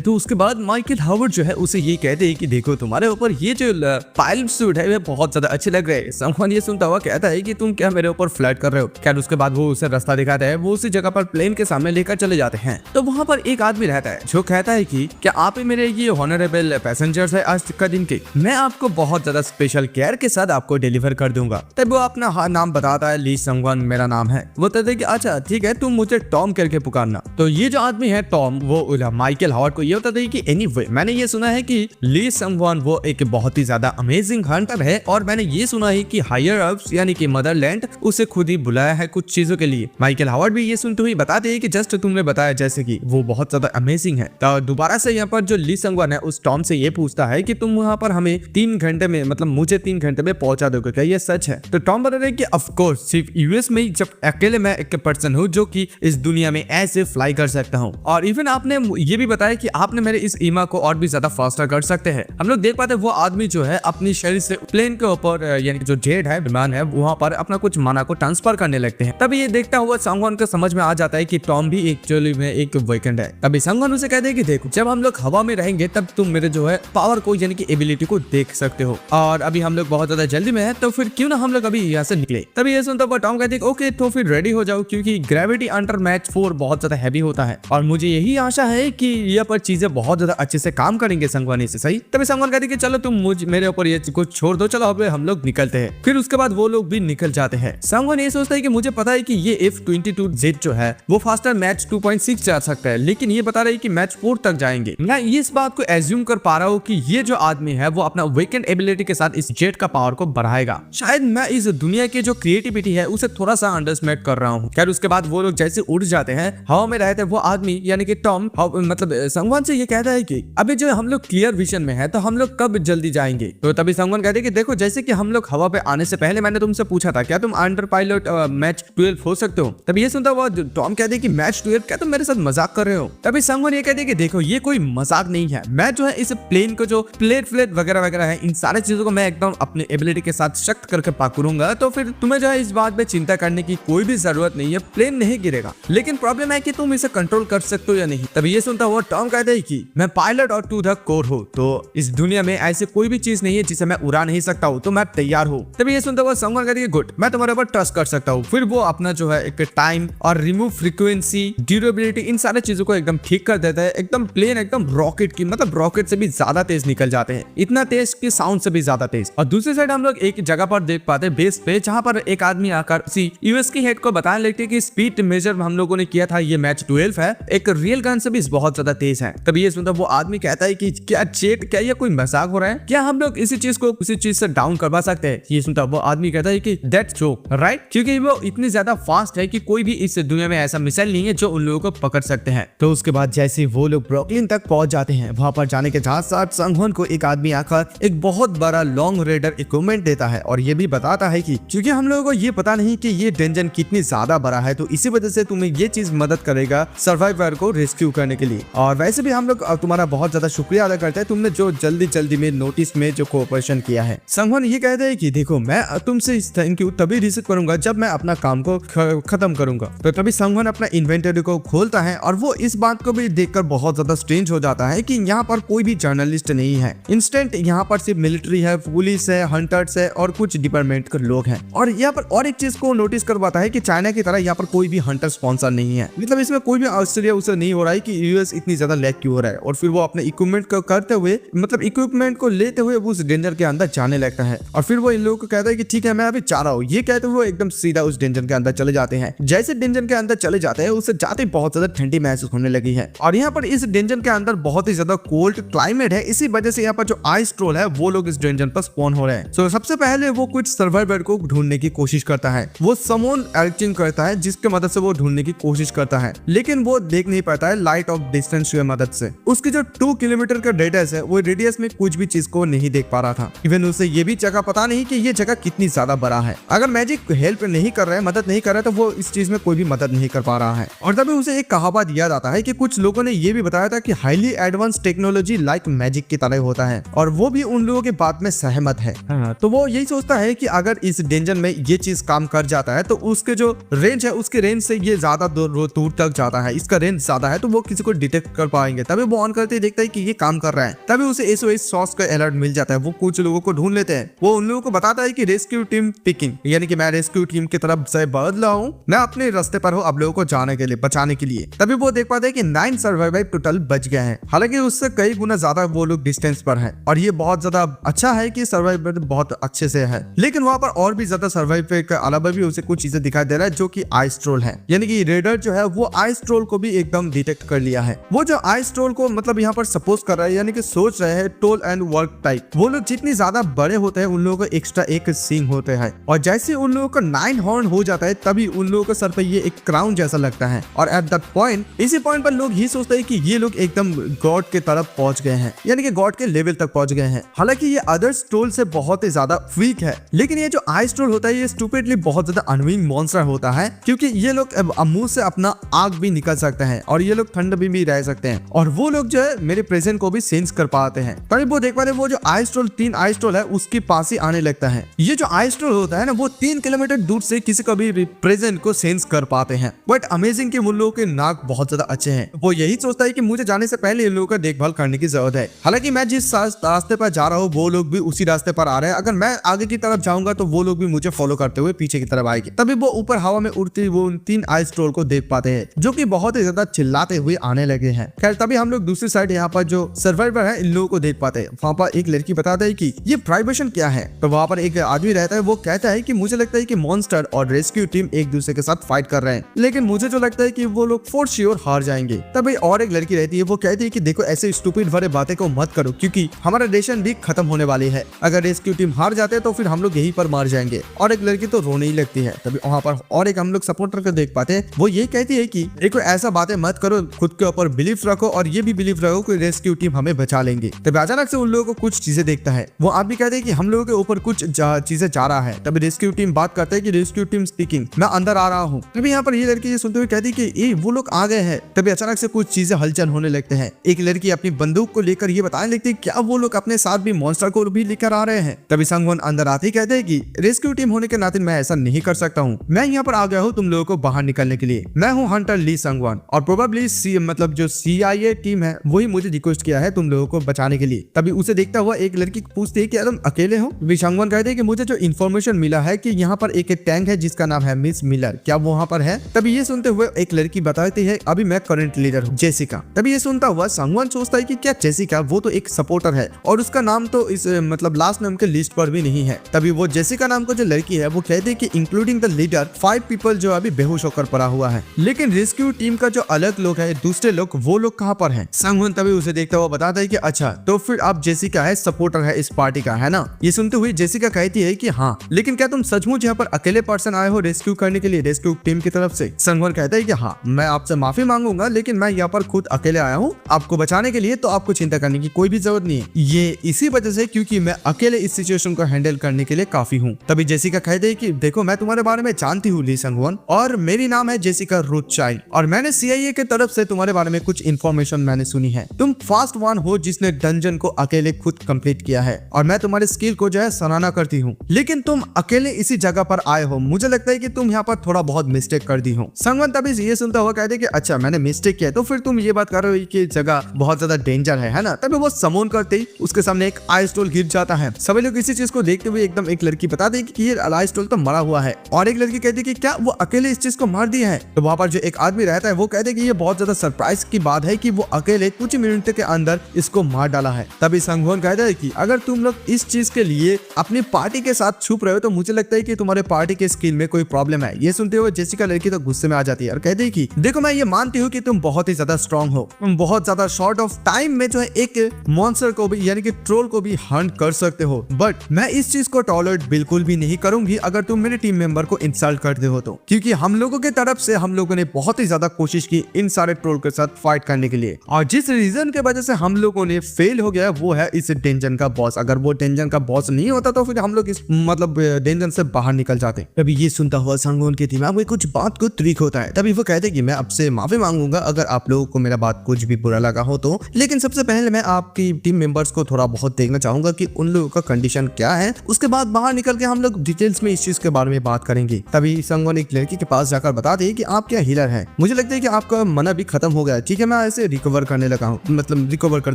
तो उसके बाद माइकल हावर्ड जो है उसे ये कहते हैं कि देखो तुम्हारे ऊपर ये जो पायलट सूट है वे बहुत ज्यादा अच्छे लग रहे हैं। संगवान ये सुनता हुआ कहता है कि तुम क्या मेरे ऊपर फ्लर्ट कर रहे हो? खैर उसके बाद वो उसे रास्ता दिखाता है, वो उसी जगह पर प्लेन के सामने लेकर चले जाते हैं। तो वहाँ पर एक आदमी रहता है जो कहता है कि क्या आप ही मेरे ये ऑनरेबल पैसेंजर्स है आज का दिन के, मैं आपको बहुत ज्यादा स्पेशल केयर के साथ आपको डिलीवर कर दूंगा। तब वो अपना नाम बताता है, ली संगवान मेरा नाम है। वो कहते हैं कि अच्छा ठीक है, तुम मुझे टॉम करके पुकारना। तो ये जो आदमी है टॉम, वो माइकल हावर्ड को ये बताता है कि एनीवे मैंने ये सुना है कि ली संगवान वो एक बहुत ही ज्यादा अमेजिंग हंटर है, और मैंने ये सुना है कि हायर अप्स यानी कि मदरलैंड उसे खुद ही बुलाया है कुछ चीजों के लिए। माइकल हावर्ड भी ये सुनते हुए बताते हैं कि जस्ट तुमने बताया जैसे कि वो बहुत ज्यादा अमेजिंग है। तो दोबारा से यहाँ पर जो ली संगवान है उस टॉम से ये पूछता है कि तुम वहाँ पर हमें 3 घंटे में, मतलब मुझे 3 घंटे में पहुंचा दोगे, क्या ये सच है? तो टॉम बता रहे कि ऑफ कोर्स सिर्फ यूएस में ही जब अकेले मैं एक पर्सन हूँ जो कि इस दुनिया में ऐसे फ्लाई कर सकता हूँ, और इवन आपने ये भी बताया कि आपने मेरे इस ईमा को और भी ज्यादा फास्टर कर सकते हैं। हम लोग देख पाते हैं वो आदमी जो है अपनी शरीर से प्लेन के ऊपर यानी कि जो जेट है विमान है वहां पर अपना कुछ माना को ट्रांसफर करने लगते हैं। तभी ये देखता हुआ संगवान को समझ में आ जाता है कि टॉम भी एक्चुअली में एक वीकेंड है। तभी संगवान उसे कहते हैं कि देखो जब हम लोग हवा में रहेंगे तब तुम मेरे जो है पावर को यानी कि एबिलिटी को देख सकते हो, और अभी हम लोग बहुत ज्यादा जल्दी में है, तो फिर क्यों ना हम लोग अभी यहाँ से निकले। तभी ये सुनता हुआ टॉम कहते हैं ओके तो फिर रेडी हो जाओ, क्योंकि ग्रेविटी अंडर मैच 4 बहुत ज्यादा हैवी होता है, और मुझे यही आशा है कि यहाँ पर चीजें बहुत ज्यादा अच्छे से काम करेंगे संगवान से। सही। तभी संगवान कहते कि चलो तुम मेरे ऊपर ये कुछ छोड़ दो, चलो अब हम लोग निकलते हैं। फिर उसके बाद वो लोग भी निकल जाते हैं। संगवान ये सोचता है कि मुझे पता है कि ये F-22Z जो है वो फास्टर मैच 2.6 जा सकता है, लेकिन ये बता रही है कि मैच 4 तक जाएंगे। मैं इस बात को एज्यूम कर पा रहा हूँ कि ये जो आदमी है वो अपना वीकेंड एबिलिटी के साथ इस जेट का पावर को बढ़ाएगा। शायद मैं इस दुनिया की जो क्रिएटिविटी है उसे थोड़ा सा अंडरस्टिमेट कर रहा हूँ। खैर उसके बाद वो लोग जैसे उड़ जाते हैं, हवा में रहते हैं, वो आदमी यानी कि टॉम मतलब संगवान से ये कहता है कि अभी जो हम लोग क्लियर विजन में है तो हम लोग कब जल्दी जाएंगे। तो तभी संगवान कहते हैं कि देखो जैसे कि हम लोग हवा पे आने से पहले मैंने तुमसे पूछा था क्या तुम अंडर पायलट मैच 12 हो सकते हो। तभी ये सुनता हुआ टॉम कहते हैं कि मैच 12 क्या तुम मेरे साथ मजाक कर रहे हो। तभी संगवान ये कहते हैं कि देखो ये कोई मजाक नहीं है, मैं जो है इस प्लेन को जो प्लेट वगैरह वगैरह है इन सारे चीजों को मैं एकदम अपने एबिलिटी के साथ सख्त करके पकड़ूंगा, तो फिर तुम्हें जो है इस बात में चिंता करने की कोई भी जरूरत नहीं है, प्लेन नहीं गिरेगा। लेकिन प्रॉब्लम है कि तुम इसे कंट्रोल कर सकते हो या नहीं। तभी ये सुनता हुआ टॉम कहते हैं कि मैं पायलट और टू द कोर हूँ, तो इस दुनिया में ऐसे कोई भी चीज नहीं है जिसे मैं उड़ा नहीं सकता हूँ, तो मैं तैयार हूँ। तभी ये सुनते हुए संगवान कहती है गुड, मैं तुम्हारे ऊपर ट्रस्ट कर सकता हूँ। फिर वो अपना जो है एक टाइम और रिमूव फ्रीक्वेंसी, ड्यूरेबिलिटी इन सारे चीजों को एकदम ठीक कर देता है। एकदम प्लेन एकदम रॉकेट की, मतलब रॉकेट से भी ज्यादा तेज निकल जाते हैं, इतना तेज कि साउंड से भी ज्यादा तेज। और दूसरी साइड हम लोग एक जगह पर देख पाते हैं बेस पे, जहाँ पर एक आदमी आकर यूएस की हेड को बताने लगते कि स्पीड मेजर हम लोगों ने किया था ये मैच 12 है, एक रियल गन से भी बहुत ज्यादा तेज है। तभी ये सुनता वो आदमी कहता है कि क्या जेट, क्या ये कोई मजाक हो रहा है, क्या हम लोग इसी चीज को उसी चीज से डाउन करवा सकते हैं। ये सुनता वो आदमी कहता है कि दैट्स जोक राइट, क्योंकि वो इतनी ज्यादा फास्ट है कि कोई भी इस दुनिया में ऐसा मिसाइल नहीं है जो उन लोगों को पकड़ सकते हैं। तो उसके बाद जैसे वो लोग ब्रुकलिन तक पहुंच जाते हैं, वहां पर जाने के साथ साथ संगवान को एक आदमी आकर एक बहुत बड़ा लॉन्ग रेडर इक्विपमेंट देता है, और ये भी बताता है कि क्योंकि हम लोगों को ये पता नहीं कि ये डेंजन कितनी ज्यादा बड़ा है, तो इसी वजह से तुम्हें ये चीज मदद करेगा सर्वाइवर को रेस्क्यू करने के लिए। और वैसे भी हम लोग तुम्हारा बहुत ज्यादा शुक्रिया अदा करते हैं, तुमने जो जल्दी में नोटिस में जो कोऑपरेशन किया है। संगवान ये कहते हैं कि देखो मैं तुमसे थैंक यू तभी रिसीव करूंगा जब मैं अपना काम को खत्म करूंगा। तो तभी संगवान अपना इन्वेंटरी को खोलता है, और वो इस बात को भी देखकर बहुत ज्यादा स्ट्रेंज हो जाता है कि यहाँ पर कोई भी जर्नलिस्ट नहीं है, इंस्टेंट यहाँ पर सिर्फ मिलिट्री है, पुलिस है, हंटर्स है और कुछ डिपार्टमेंट के लोग हैं। और यहाँ पर और एक चीज को नोटिस करवाता है कि चाइना की तरह यहाँ पर कोई भी हंटर स्पॉन्सर नहीं है, मतलब इसमें कोई भी आश्चर्य उसे नहीं हो रहा है कि यूएस इतनी ज्यादा ज्यादा लैग क्यों हो रहा है। और फिर वो अपने इक्विपमेंट को करते हुए मतलब इक्विपमेंट को लेते हुए उस डेंजर के अंदर जाने लगता है। और फिर वो इन लोगों को कहता है कि ठीक है मैं अभी जा रहा हूँ। ये कहते हुए वो एकदम सीधा उस डेंजर के अंदर चले जाते हैं। जैसे डेंजर के अंदर चले जाते हैं उससे जाते बहुत ज्यादा ठंडी महसूस होने लगी है। और यहाँ पर इस डेंजर के अंदर बहुत ही ज्यादा कोल्ड क्लाइमेट है। इसी वजह से यहाँ पर जो आइस ट्रोल है वो लोग इस डेंजर पर स्पॉन हो रहे हैं। तो सबसे पहले वो कुछ सर्वाइवर को ढूंढने की कोशिश करता है। वो समोन एक्टिंग करता है जिसके मदद से वो ढूंढने की कोशिश करता है, लेकिन वो देख नहीं पाता है लाइट ऑफ डिस्टेंस की मदद से। उसकी जो 2 किलोमीटर का रेडियस है वो रेडियस में कुछ भी चीज को नहीं देख पा रहा था। इवन उसे ये भी जगह पता नहीं कि ये जगह कितनी ज्यादा बड़ा है। अगर मैजिक हेल्प नहीं कर रहा है, मदद नहीं कर रहा है, तो वो इस चीज में कोई भी मदद नहीं कर पा रहा है। और तभी उसे एक कहावत याद आता है कि कुछ लोगों ने ये भी बताया था कि highly advance technology like magic की तरह होता है, और वो भी उन लोगों के बात में सहमत है। तो वो यही सोचता है कि अगर इस डेंजर में ये चीज काम कर जाता है तो उसके जो रेंज है उसके रेंज से ये ज्यादा दूर तक जाता है, इसका रेंज ज्यादा है, तो वो किसी को डिटेक्ट कर पाएंगे। तभी वो ऑन करते ही देखता है कि ये काम कर रहा है। तभी उसे SOS सॉस का अलर्ट मिल जाता है। वो कुछ लोगों को ढूंढ लेते हैं। वो उन लोगों को बताता है कि रेस्क्यू टीम पिकिंग, यानी कि मैं रेस्क्यू टीम की तरफ से बदला हूँ, मैं अपने रास्ते पर हूँ अब लोगों को जाने के लिए, बचाने के लिए। तभी वो देख पाते हैं कि 9 सर्वाइवर टोटल बच गए हैं। हालांकि उससे कई गुना ज्यादा वो लोग डिस्टेंस पर है, और ये बहुत ज्यादा अच्छा है कि सर्वाइवर बहुत अच्छे से है। लेकिन वहां पर और भी ज्यादा सर्वाइवर के अलावा भी उसे कुछ चीजें दिखाई दे रहा है जो कि आइस ट्रोल है, यानी कि रेडर जो है वो आइस ट्रोल को भी एकदम डिटेक्ट कर लिया है। वो जो आइस ट्रोल को मतलब यहाँ पर सपोज कर रहा है, यानी कि सोच रहे हैं टोल एंड वर्क टाइप। वो लोग जितनी ज्यादा बड़े होते हैं उन लोगों को एक्स्ट्रा एक सींग होते हैं, और जैसे उन लोगों का 9 हॉर्न हो जाता है तभी उन लोगों के सर पे ये एक क्राउन जैसा लगता है। और एट दैट पॉइंट, इसी पॉइंट पर लोग ही सोचते हैं कि ये लोग एकदम गॉड के तरफ पहुंच गए हैं, यानी कि गॉड के लेवल तक पहुंच गए हैं। हालांकि ये अदर्स ट्रोल से बहुत ही ज्यादा वीक है, लेकिन ये जो आइस ट्रोल होता है ये स्टूपिडली बहुत ज्यादा अनविंग मॉन्स्टर होता है, क्योंकि ये लोग मुंह से अपना आग भी निकल सकते हैं, और ये लोग ठंड में भी रह सकते हैं, और वो लोग जो है मेरे प्रेजेंट को भी सेंस कर पाते हैं। तभी वो देख पाते हैं वो जो आइस ट्रोल 3 आइस ट्रोल है उसके पास ही आने लगता है। ये जो आइस ट्रोल होता है ना वो 3 किलोमीटर दूर से किसी का भी प्रेजेंट को सेंस कर पाते हैं। बट अमेजिंग कि उन लोगों के नाक बहुत ज्यादा अच्छे हैं। वो यही सोचता है कि मुझे जाने से पहले इन लोगों का देखभाल करने की जरूरत है। हालांकि मैं जिस रास्ते पर जा रहा हूँ वो लोग भी उसी रास्ते पर आ रहे हैं। अगर मैं आगे की तरफ जाऊंगा तो वो लोग भी मुझे फॉलो करते हुए पीछे की तरफ आएंगे। तभी वो ऊपर हवा में उड़ते वो उन 3 आइस ट्रोल को देख पाते हैं जो कि बहुत ही ज्यादा चिल्लाते हुए आने लगे हैं। खैर तभी हम लोग दूसरी साइड यहाँ पर जो सर्वाइवर है इन लोगों को देख पाते हैं। वहाँ पर एक लड़की बताता है कि ये प्राइवेशन क्या है। तो वहाँ पर एक आदमी रहता है, वो कहता है कि मुझे लगता है कि मॉन्स्टर और रेस्क्यू टीम एक दूसरे के साथ फाइट कर रहे हैं, लेकिन मुझे जो लगता है कि वो लोग फॉर श्योर हार जाएंगे। तभी और एक लड़की रहती है, वो कहती है कि देखो ऐसे स्टूपिड भरे बातें को मत करो, क्योंकि हमारा रेशन भी खत्म होने वाली है। अगर रेस्क्यू टीम हार जाते हैं तो फिर हम लोग यहीं पर मार जाएंगे। और एक लड़की तो रोने ही लगती है। तभी वहाँ पर और एक हम लोग सपोर्टर को देख पाते हैं, वो ये कहती है कि देखो ऐसा बातें मत करो, खुद के ऊपर बिलीफ रखो, और ये भी बिलीफ रखो कि रेस्क्यू टीम हमें बचा लेंगे। तभी अचानक से उन लोगों को कुछ चीजें देखता है। वो आप भी कहते हैं कि हम लोगों के ऊपर कुछ चीजें जा रहा है। तभी रेस्क्यू टीम बात करते हैं कि रेस्क्यू टीम स्पीकिंग, मैं अंदर आ रहा हूँ। तभी यहाँ पर ये लड़की ये सुनते हुए कहती है कि ये वो लोग आ गए हैं। तभी अचानक से कुछ चीजें हलचल होने लगते हैं। एक लड़की अपनी बंदूक को लेकर ये बताने लगती है क्या वो लोग अपने साथ भी मॉन्स्टर को भी लेकर आ रहे हैं। तभी संगवन अंदर आते ही कहते हैं कि रेस्क्यू टीम होने के नाते मैं ऐसा नहीं कर सकता हूँ, मैं यहाँ पर आ गया हूँ तुम लोगों को बाहर निकलने के लिए। मैं हूँ हंटर ली संगवन, और प्रोबेबली मतलब जो CIA टीम है वही मुझे रिक्वेस्ट किया है तुम लोगों को बचाने के लिए। तभी उसे देखता हुआ एक लड़की पूछती है कि तुम अकेले हो। संगवन कहते हैं कि मुझे जो इन्फॉर्मेशन मिला है कि यहाँ पर एक टैंक है जिसका नाम है मिस मिलर, क्या वो वहाँ पर है। तभी ये सुनते हुए एक लड़की बताती है अभी मैं करंट लीडर हूँ, जेसिका। तभी ये सुनता हुआ संगवन सोचता है कि क्या जेसिका, वो तो एक सपोर्टर है और उसका नाम तो इस मतलब लास्ट नेम के लिस्ट पर भी नहीं है। तभी वो जेसिका नाम का जो लड़की है वो कहती है कि इंक्लूडिंग द लीडर 5 पीपल जो अभी बेहोश होकर पड़ा हुआ है, लेकिन रेस्क्यू टीम का जो अलग लोग है दूसरे लोग वो लोग कहाँ पर हैं। संगवन तभी उसे देखता हुआ बताता है कि अच्छा तो फिर आप जेसिका है, सपोर्टर है इस पार्टी का, है ना। ये सुनते हुए जेसिका कहती है कि हाँ, लेकिन क्या तुम सचमुच यहाँ पर अकेले पर्सन आए हो रेस्क्यू करने के लिए रेस्क्यू टीम की तरफ से। संगवन कहता है कि हाँ, मैं आपसे माफी मांगूंगा, लेकिन मैं यहाँ पर खुद अकेले आया हूँ आपको बचाने के लिए, तो आपको चिंता करने की कोई भी जरूरत नहीं है। ये इसी वजह से क्योंकि मैं अकेले इस सिचुएशन को हैंडल करने के लिए काफी हूँ। तभी जेसिका कहते हैं कि देखो मैं तुम्हारे बारे में जानती हूँ ली संगवन, और मेरी नाम है जेसिका रोथशाइल्ड, और मैंने CIA की तरफ से तुम्हारे बारे में कुछ इन्फॉर्मेशन मैंने सुनी है। तुम फर्स्ट वन हो जिसने डंजन को अकेले खुद कंप्लीट किया है, और मैं तुम्हारे स्किल को जो है सराहना करती हूँ, लेकिन तुम अकेले इसी जगह पर आए हो, मुझे लगता है कि तुम यहाँ पर थोड़ा बहुत मिस्टेक कर दी हो। संगवन तभी ये सुनता हुआ कहते कि अच्छा मैंने मिस्टेक किया, तो फिर तुम ये बात कर रहे हो कि जगह बहुत ज्यादा डेंजर है ना। तभी वो समोन करते ही उसके सामने एक आइस ट्रोल गिर जाता है। सभी लोग इसी चीज को देखते हुए एकदम एक लड़की बता देगी कि ये आइस ट्रोल तो मरा हुआ है, और एक लड़की कहती कि क्या वो अकेले इस चीज को मार दिया है। तो वहां पर जो एक आदमी रहता है वो कहते कि ये बहुत ज्यादा सरप्राइज की बात याद है कि वो अकेले कुछ मिनट के अंदर इसको मार डाला है। तभी संगहोन कहता है कि अगर तुम लोग इस चीज के लिए अपनी पार्टी के साथ छुप रहे हो तो मुझे लगता है कि तुम्हारे पार्टी के स्किल में कोई प्रॉब्लम है। ये सुनते हुए जेसिका लड़की तो गुस्से में आ जाती है और कहती है कि देखो मैं ये मानती हूँ कि तुम बहुत ही ज्यादा स्ट्रांग हो, तुम बहुत ज्यादा शॉर्ट ऑफ टाइम में जो है एक मॉन्स्टर को भी यानी कि ट्रोल को भी हंट कर सकते हो, बट मैं इस चीज को टॉलरेट बिल्कुल भी नहीं करूंगी अगर तुम मेरे टीम मेंबर को इंसल्ट करते हो तो, क्योंकि हम लोगों की तरफ से हम लोगों ने बहुत ही ज्यादा कोशिश की इन सारे ट्रोल के साथ फाइट करने के लिए, और जिस रीजन के वजह से हम लोगों ने फेल हो गया वो है इस डेंजन का बॉस। अगर वो डेंजन का बॉस नहीं होता तो फिर हम लोग इस मतलब डेंजन से बाहर निकल जाते। तभी ये सुनता हुआ संगहोन के दिमाग में कुछ बात को ट्रिक होता है। तभी वो कहते कि मैं आपसे माफी मांगूंगा अगर आप लोगों को मेरा बात कुछ भी बुरा लगा हो तो, लेकिन सबसे पहले मैं आपकी टीम मेंबर्स को थोड़ा बहुत देखना चाहूंगा कि उन लोगों का कंडीशन क्या है, उसके बाद बाहर निकल के हम लोग डिटेल्स में इस चीज के बारे में बात करेंगे। तभी संगहोन एक लड़की के पास जाकर बताते हैं कि आप क्या हीलर है, मुझे लगता है कि आपका मना भी खत्म हो गया है, ठीक है मैं ऐसे रिकवर करने लगा हूँ, मतलब रिकवर कर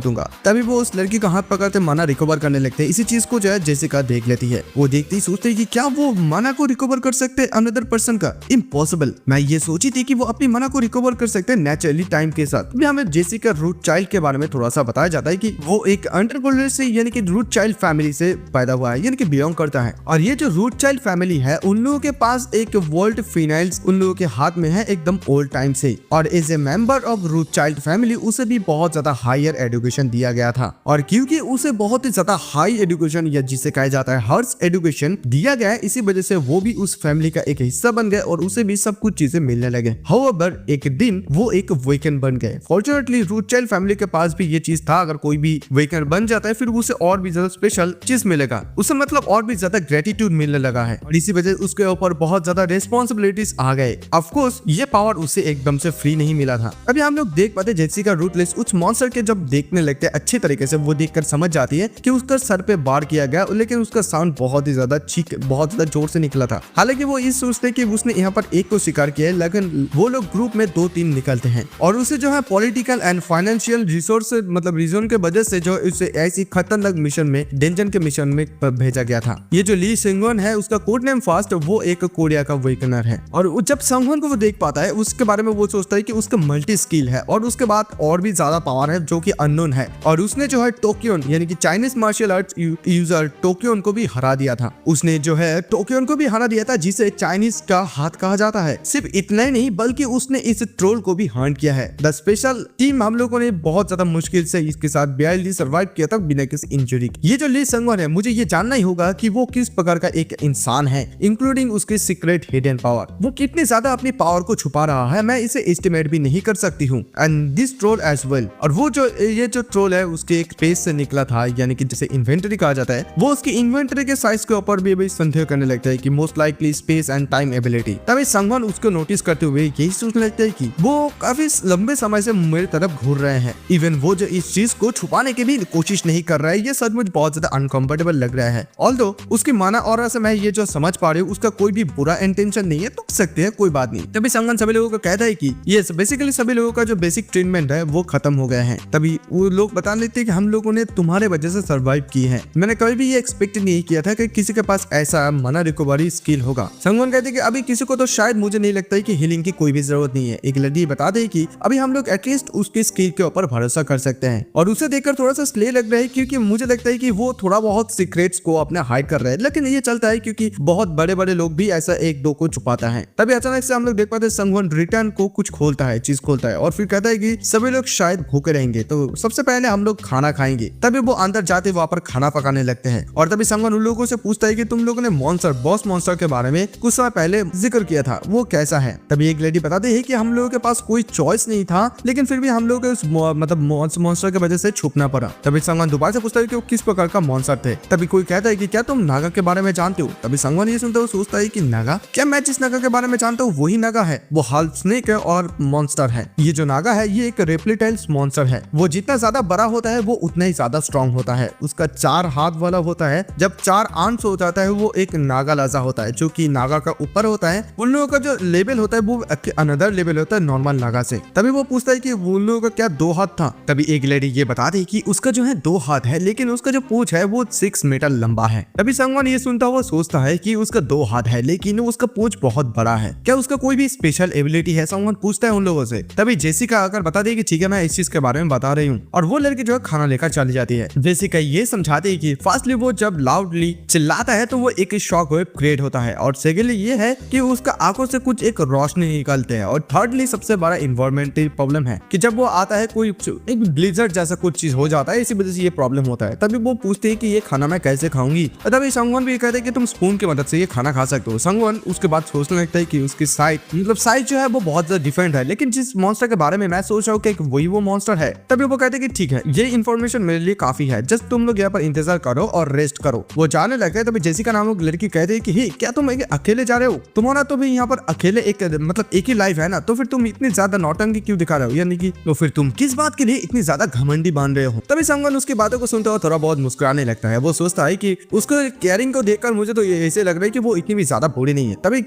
दूंगा। तभी वो उस लड़की का हाथ पकड़ते मना रिकवर करने लगते हैं। इसी चीज को जो है जेसिका देख लेती है, वो देखती सोचती है कि क्या वो मना को रिकवर कर सकते हैं अनदर पर्सन का, इम्पॉसिबल। मैं ये सोची थी कि वो अपनी मना को रिकवर कर सकते हैं नेचुरली टाइम के साथ। अभी हमें जेसिका रूट चाइल्ड के बारे में थोड़ा सा बताया जाता है कि वो एक अंडरवर्ल्ड से यानी कि रूट चाइल्ड फैमिली से पैदा हुआ है, यानी कि बिलोंग करता है, और ये जो रूट चाइल्ड फैमिली है उन लोगों के पास एक वर्ल्ड फिनाइल्स उन लोगों के हाथ में है एकदम ओल्ड टाइम से, और as a member of root child family उसे भी बहुत ज्यादा हायर एजुकेशन दिया गया था, और क्योंकि उसे बहुत ही ज्यादा हाई एजुकेशन या जिसे कहा जाता है हर्ष एजुकेशन दिया गया है, इसी वजह से वो भी उस फैमिली का एक हिस्सा बन गए और उसे भी सब कुछ चीजें मिलने लगे। हाउएवर एक दिन वो एक वेकन बन गए। फॉर्चुनेटली रूट चाइल्ड फैमिली के पास भी ये चीज था, अगर कोई भी वेकन बन जाता है फिर उसे और भी ज्यादा स्पेशल चीज मिलेगा, उसे मतलब और भी ज्यादा ग्रेटिट्यूड मिलने लगा है, और इसी वजह उसके ऊपर बहुत ज्यादा रेस्पॉन्सिबिलिटीज आ गए। ऑफ कोर्स ये पावर उसे एकदम से फ्री नहीं मिला था। अभी हम लोग देख पाते जेसिका रूटलेस उस मॉन्स्टर के जब देखने लगते हैं अच्छे तरीके से, वो देखकर समझ जाती है कि उसका सर पे बार किया गया, लेकिन उसका साउंड बहुत ही ज्यादा चीख बहुत ज्यादा जोर से निकला था। हालांकि वो इस सोचते कि उसने यहाँ पर एक को शिकार किया है, लेकिन वो लोग ग्रुप में 2-3 निकलते हैं, और उसे जो है पॉलिटिकल एंड फाइनेंशियल रिसोर्स मतलब रीजन के वजह से जो उसे ऐसी खतरनाक मिशन में डेंजन के मिशन में भेजा गया था। ये जो ली संगहोन है उसका कोड नेम फास्ट, वो एक कोरिया का वेकनर है, और जब संगहोन को वो देख पाता है उसके बारे में वो सोचता है कि उसका मल्टी स्किल है और उसके बाद और भी ज्यादा पावर है जो कि अननोन है, और उसने जो है टोक्योन यानी कि चाइनीज मार्शल आर्ट्स यूजर टोक्योन को भी हरा दिया था। उसने जो है टोक्योन को भी हरा दिया था जिसे चाइनीज का हाथ कहा जाता है। सिर्फ इतना ही नहीं बल्कि उसने इस ट्रोल को भी हंट किया है। द स्पेशल टीम हम लोगों ने बहुत ज्यादा मुश्किल से इसके साथ बेयरली सर्वाइव किया था बिना किसी इंजरी। ये जो ली संगहोन है मुझे ये जानना ही होगा कि वो किस प्रकार का एक इंसान है, इंक्लूडिंग उसके सीक्रेट हिडन पावर। वो कितनी ज्यादा अपनी पावर को छुपा रहा है मैं इसे एस्टिमेट भी नहीं कर सकती हूँ। And this troll as well, और वो जो ये जो ट्रोल है उसके एक स्पेस से निकला था, यानी कि जिसे इन्वेंटरी कहा जाता है, वो उसकी इन्वेंटरी के साइज के ऊपर भी संदेह करने लगता है कि most likely space and time ability. तभी संगहोन उसको नोटिस करते हुए यही सोचने लगता है कि वो काफी लंबे समय से मेरी तरफ घूर रहे हैं। इवन वो जो इस चीज को छुपाने की भी कोशिश नहीं कर रहा है, ये सचमुच बहुत ज्यादा अनकंफर्टेबल लग रहा है। ऑल्दो उसकी माना और से मैं ये जो समझ पा रही हूँ उसका कोई भी बुरा इंटेंशन नहीं है, तो सकते हैं कोई बात नहीं। तभी संगहोन सभी लोगों को कहता है कि ये बेसिकली सभी लोगों का जो बेसिक ट्रीटमेंट है वो खत्म हो गया है। तभी वो लोग बता लेते हैं कि हम लोगों ने तुम्हारे वजह से सर्वाइव की है, मैंने कभी भी ये एक्सपेक्ट नहीं किया था कि किसी के पास ऐसा मना रिकवरी स्किल होगा। संगहोन कहते हैं कि अभी किसी को तो शायद मुझे नहीं लगता है कि हीलिंग की कोई भी जरूरत नहीं है। एक लड़की बता दे कि अभी हम लोग एटलीस्ट उसके स्किल के ऊपर भरोसा कर सकते हैं, और उसे देखकर थोड़ा सा स्ले लग रहा है क्योंकि मुझे लगता है कि वो थोड़ा बहुत सीक्रेट्स को अपने हाइड कर रहे हैं, लेकिन ये चलता है क्योंकि बहुत बड़े बड़े लोग भी ऐसा एक दो को छुपाता है। तभी अचानक से हम लोग देख पाते हैं संगहोन रिटर्न को कुछ खोलता है, चीज खोलता है, और फिर कहता है कि सभी लोग शायद भूखे रहेंगे तो सबसे पहले हम लोग खाना खाएंगे। तभी वो अंदर जाते वहां पर खाना पकाने लगते हैं, और तभी संगहोन उन लोगों से पूछता है कि तुम लोगों ने मॉन्स्टर बॉस मॉन्स्टर के बारे में कुछ समय पहले जिक्र किया था, वो कैसा है। तभी एक लेडी बताती है कि हम लोगों के पास कोई चॉइस नहीं था, लेकिन फिर भी हम लोग उस मतलब मॉन्स्टर की वजह से छुपना पड़ा। तभी संगहोन दोबारा से पूछता है कि वो किस प्रकार का मॉन्स्टर थे। तभी कोई कहता है कि क्या तुम नागा के बारे में जानते हो। तभी संगहोन ये सुनते हुए सोचता है कि नागा, क्या मैं जिस नागा के बारे में जानता हूँ वही नागा है, वो हाल्फ स्नेक है और मॉन्स्टर है। ये जो नागा है ये एक रेप्टिलाइज मॉन्स्टर है, वो जितना ज्यादा बड़ा होता है वो उतना ही ज्यादा स्ट्रॉन्ग होता है। उसका 4 हाथ वाला होता है, जब 4 आर्म्स हो जाता है वो एक नागा लाजा होता है जो कि नागा का ऊपर होता है। उन लोगों का जो लेवल होता है वो अनदर लेवल होता है नॉर्मल नागा से। तभी वो पूछता है कि उन लोगों का क्या 2 हाथ था। तभी एक लेडी ये बता दी कि उसका जो है 2 हाथ है, लेकिन उसका जो पूंछ है वो 6 मीटर लंबा है। तभी संगहोन ये सुनता हुआ सोचता है कि उसका 2 हाथ है लेकिन उसका पूंछ बहुत बड़ा है, क्या उसका कोई भी स्पेशल एबिलिटी है, संगहोन पूछता है उन लोगों से। तभी जेसिका आकर बता दी कि ठीक है मैं इस चीज के बारे में बता रही हूँ, और वो लड़की जो है खाना लेकर चली जाती है। जेसिका ये समझाती है कि फर्स्टली वो जब लाउडली चिल्लाता है तो वो एक शॉक वेव क्रिएट होता है, और सेकेंडली ये है कि उसका आंखों से कुछ एक रोशनी निकलते हैं, और थर्डली सबसे बड़ा इन्वायरमेंटल प्रॉब्लम है कि जब वो आता है कोई एक ब्लिजर्ड जैसा कुछ चीज हो जाता है, इसी वजह से ये प्रॉब्लम होता है। तभी वो पूछते हैं कि ये खाना मैं कैसे खाऊंगी, तभी संगवन भी कहते हैं कि तुम स्पून की मदद से ये खाना खा सकते हो। संगवन उसके बाद सोचने लगता है कि उसकी साइज जो है वो बहुत ज्यादा डिफरेंट है, लेकिन जिस मॉन्स्टर के बारे में मैं सोच रहा हूँ कि वही वो मॉन्स्टर है। तभी वो कहते हैं कि ठीक है ये इन्फॉर्मेशन मेरे लिए काफी है, जस्ट तुम लोग यहाँ पर इंतजार करो और रेस्ट करो। वो जाने लगे तभी जेसिका नामक लड़की कहते हैं कि हे क्या तुम अकेले जा रहे हो, तुम्हारा तो भी यहाँ पर अकेले एक ही लाइफ है ना, तो फिर तुम इतनी ज्यादा नौटंकी क्यों दिखा रहे हो, यानी कि तो फिर तुम किस बात के लिए इतनी ज्यादा घमंडी बांध रहे हो। तभी संगवन उसकी बातों को सुनते हुए थोड़ा बहुत मुस्कुराने लगता है। वो सोचता है कि उसको केयरिंग को देखकर मुझे तो ऐसे लग रहा है कि वो इतनी भी ज्यादा बुरी नहीं है। तभी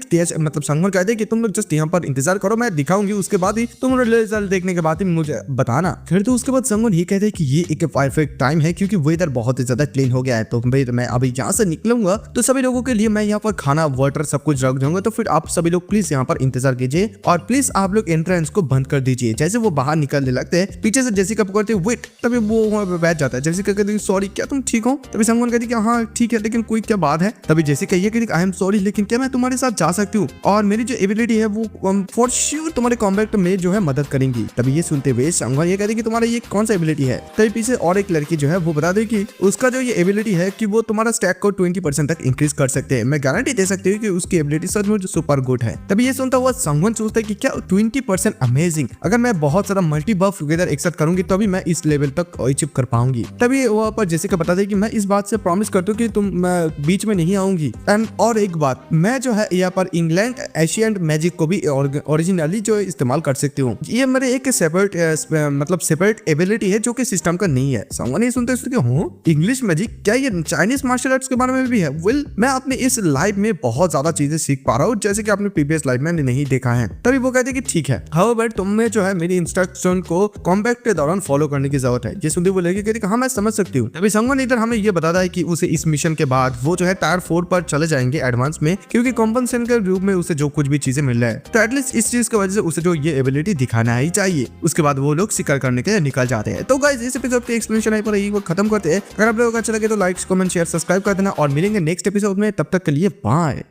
संगवन कहते हैं कि तुम लोग जस्ट यहाँ पर इंतजार करो, मैं दिखाऊंगी, उसके बाद ही तुम रिजल्ट देखने के बाद ही मुझे बताना। फिर तो उसके बाद संगवन ही कहते हैं कि ये एक परफेक्ट टाइम है क्योंकि वेदर बहुत ही ज्यादा क्लीन हो गया है, तो मैं अभी यहाँ से निकलूंगा तो सभी लोगों के लिए मैं यहाँ पर खाना वाटर सब कुछ रख दूंगा, तो फिर आप सभी लोग प्लीज यहाँ पर इंतजार कीजिए और प्लीज आप लोग एंट्रेंस को बंद कर दीजिए। जैसे वो बाहर निकलने लगते हैं पीछे से जेसिका पकड़ते वेट, तभी वो वहाँ पे बैठ जाता है। जेसिका कहती है सॉरी क्या तुम ठीक हो, तभी संगवन कहती है हाँ ठीक है लेकिन कोई क्या बात है। तभी जेसिका ये कहती है आई एम सॉरी लेकिन क्या मैं तुम्हारे साथ जा सकती हूँ, और मेरी जो एबिलिटी है वो फॉर श्योर तुम्हारे कॉम्बैट में जो है मदद करेंगी। तभी ये सुनते हुए संगवन ये कहती है कि तुम्हारा ये कौन सा एबिलिटी है। तभी पीछे और एक लड़की जो है वो बता दे कि उसका जो ये एबिलिटी है कि वो तुम्हारा स्टैक को 20% तक इंक्रीज कर सकते हैं। मैं गारंटी दे सकती हूँ कि उसकी एबिलिटी सच में सुपर गुड है। तभी ये सुनता हुआ संगवन सोचता है कि क्या 20% अमेजिंग, अगर मैं बहुत सारा मल्टी बफ टुगेदर एक साथ करूंगी तभी मैं इस लेवल तक अचीव कर पाऊंगी। तभी वहाँ पर जेसिका बता दे कि मैं इस बात से प्रॉमिस करती हूँ कि तुम बीच में नहीं आऊंगी। एंड और एक बात, मैं जो है यहाँ पर इंग्लैंड एशियन मैजिक को भी ओरिजिनली जो इस्तेमाल कर सकती हूँ। ये मेरे एक सेपरेट एबिलिटी है जो कि सिस्टम का नहीं है। संगवन ये सुनते हूँ इंग्लिश मैजिक, क्या ये चाइनीज मार्शल आर्ट्स के बारे में भी है? वेल मैं अपने इस लाइफ में बहुत ज्यादा चीजें सीख पा रहा हूँ जैसे कि आपने प्रीवियस लाइफ में नहीं देखा है। तभी वो कहते हैं कि ठीक है हाउएवर तुम्हें जो है मेरी इंस्ट्रक्शन को कॉम्बैट के दौरान फॉलो करने की जरूरत है। ये सुनते वो लड़की कहती है हाँ मैं समझ सकती हूँ। तभी संगवन इधर हमें ये बताता है कि उसे इस मिशन के बाद वो जो है टायर 4 पर चले जाएंगे एडवांस में, क्योंकि कॉम्पनसेशन के रूप में उसे जो कुछ भी चीजें मिल रहा है, तो एटलीस्ट इस चीज की वजह से उसे जो ये एबिलिटी दिखाना ही चाहिए। उसके बाद वो लोग शिकार करने के लिए निकल जाते हैं। तो गाइस इस एपिसोड की एक्सप्लेनेशन यहीं पर वो खत्म करते हैं। अगर आप लोगों को अच्छा लगे तो लाइक कमेंट शेयर सब्सक्राइब कर देना और मिलेंगे नेक्स्ट एपिसोड में। तब तक के लिए बाय।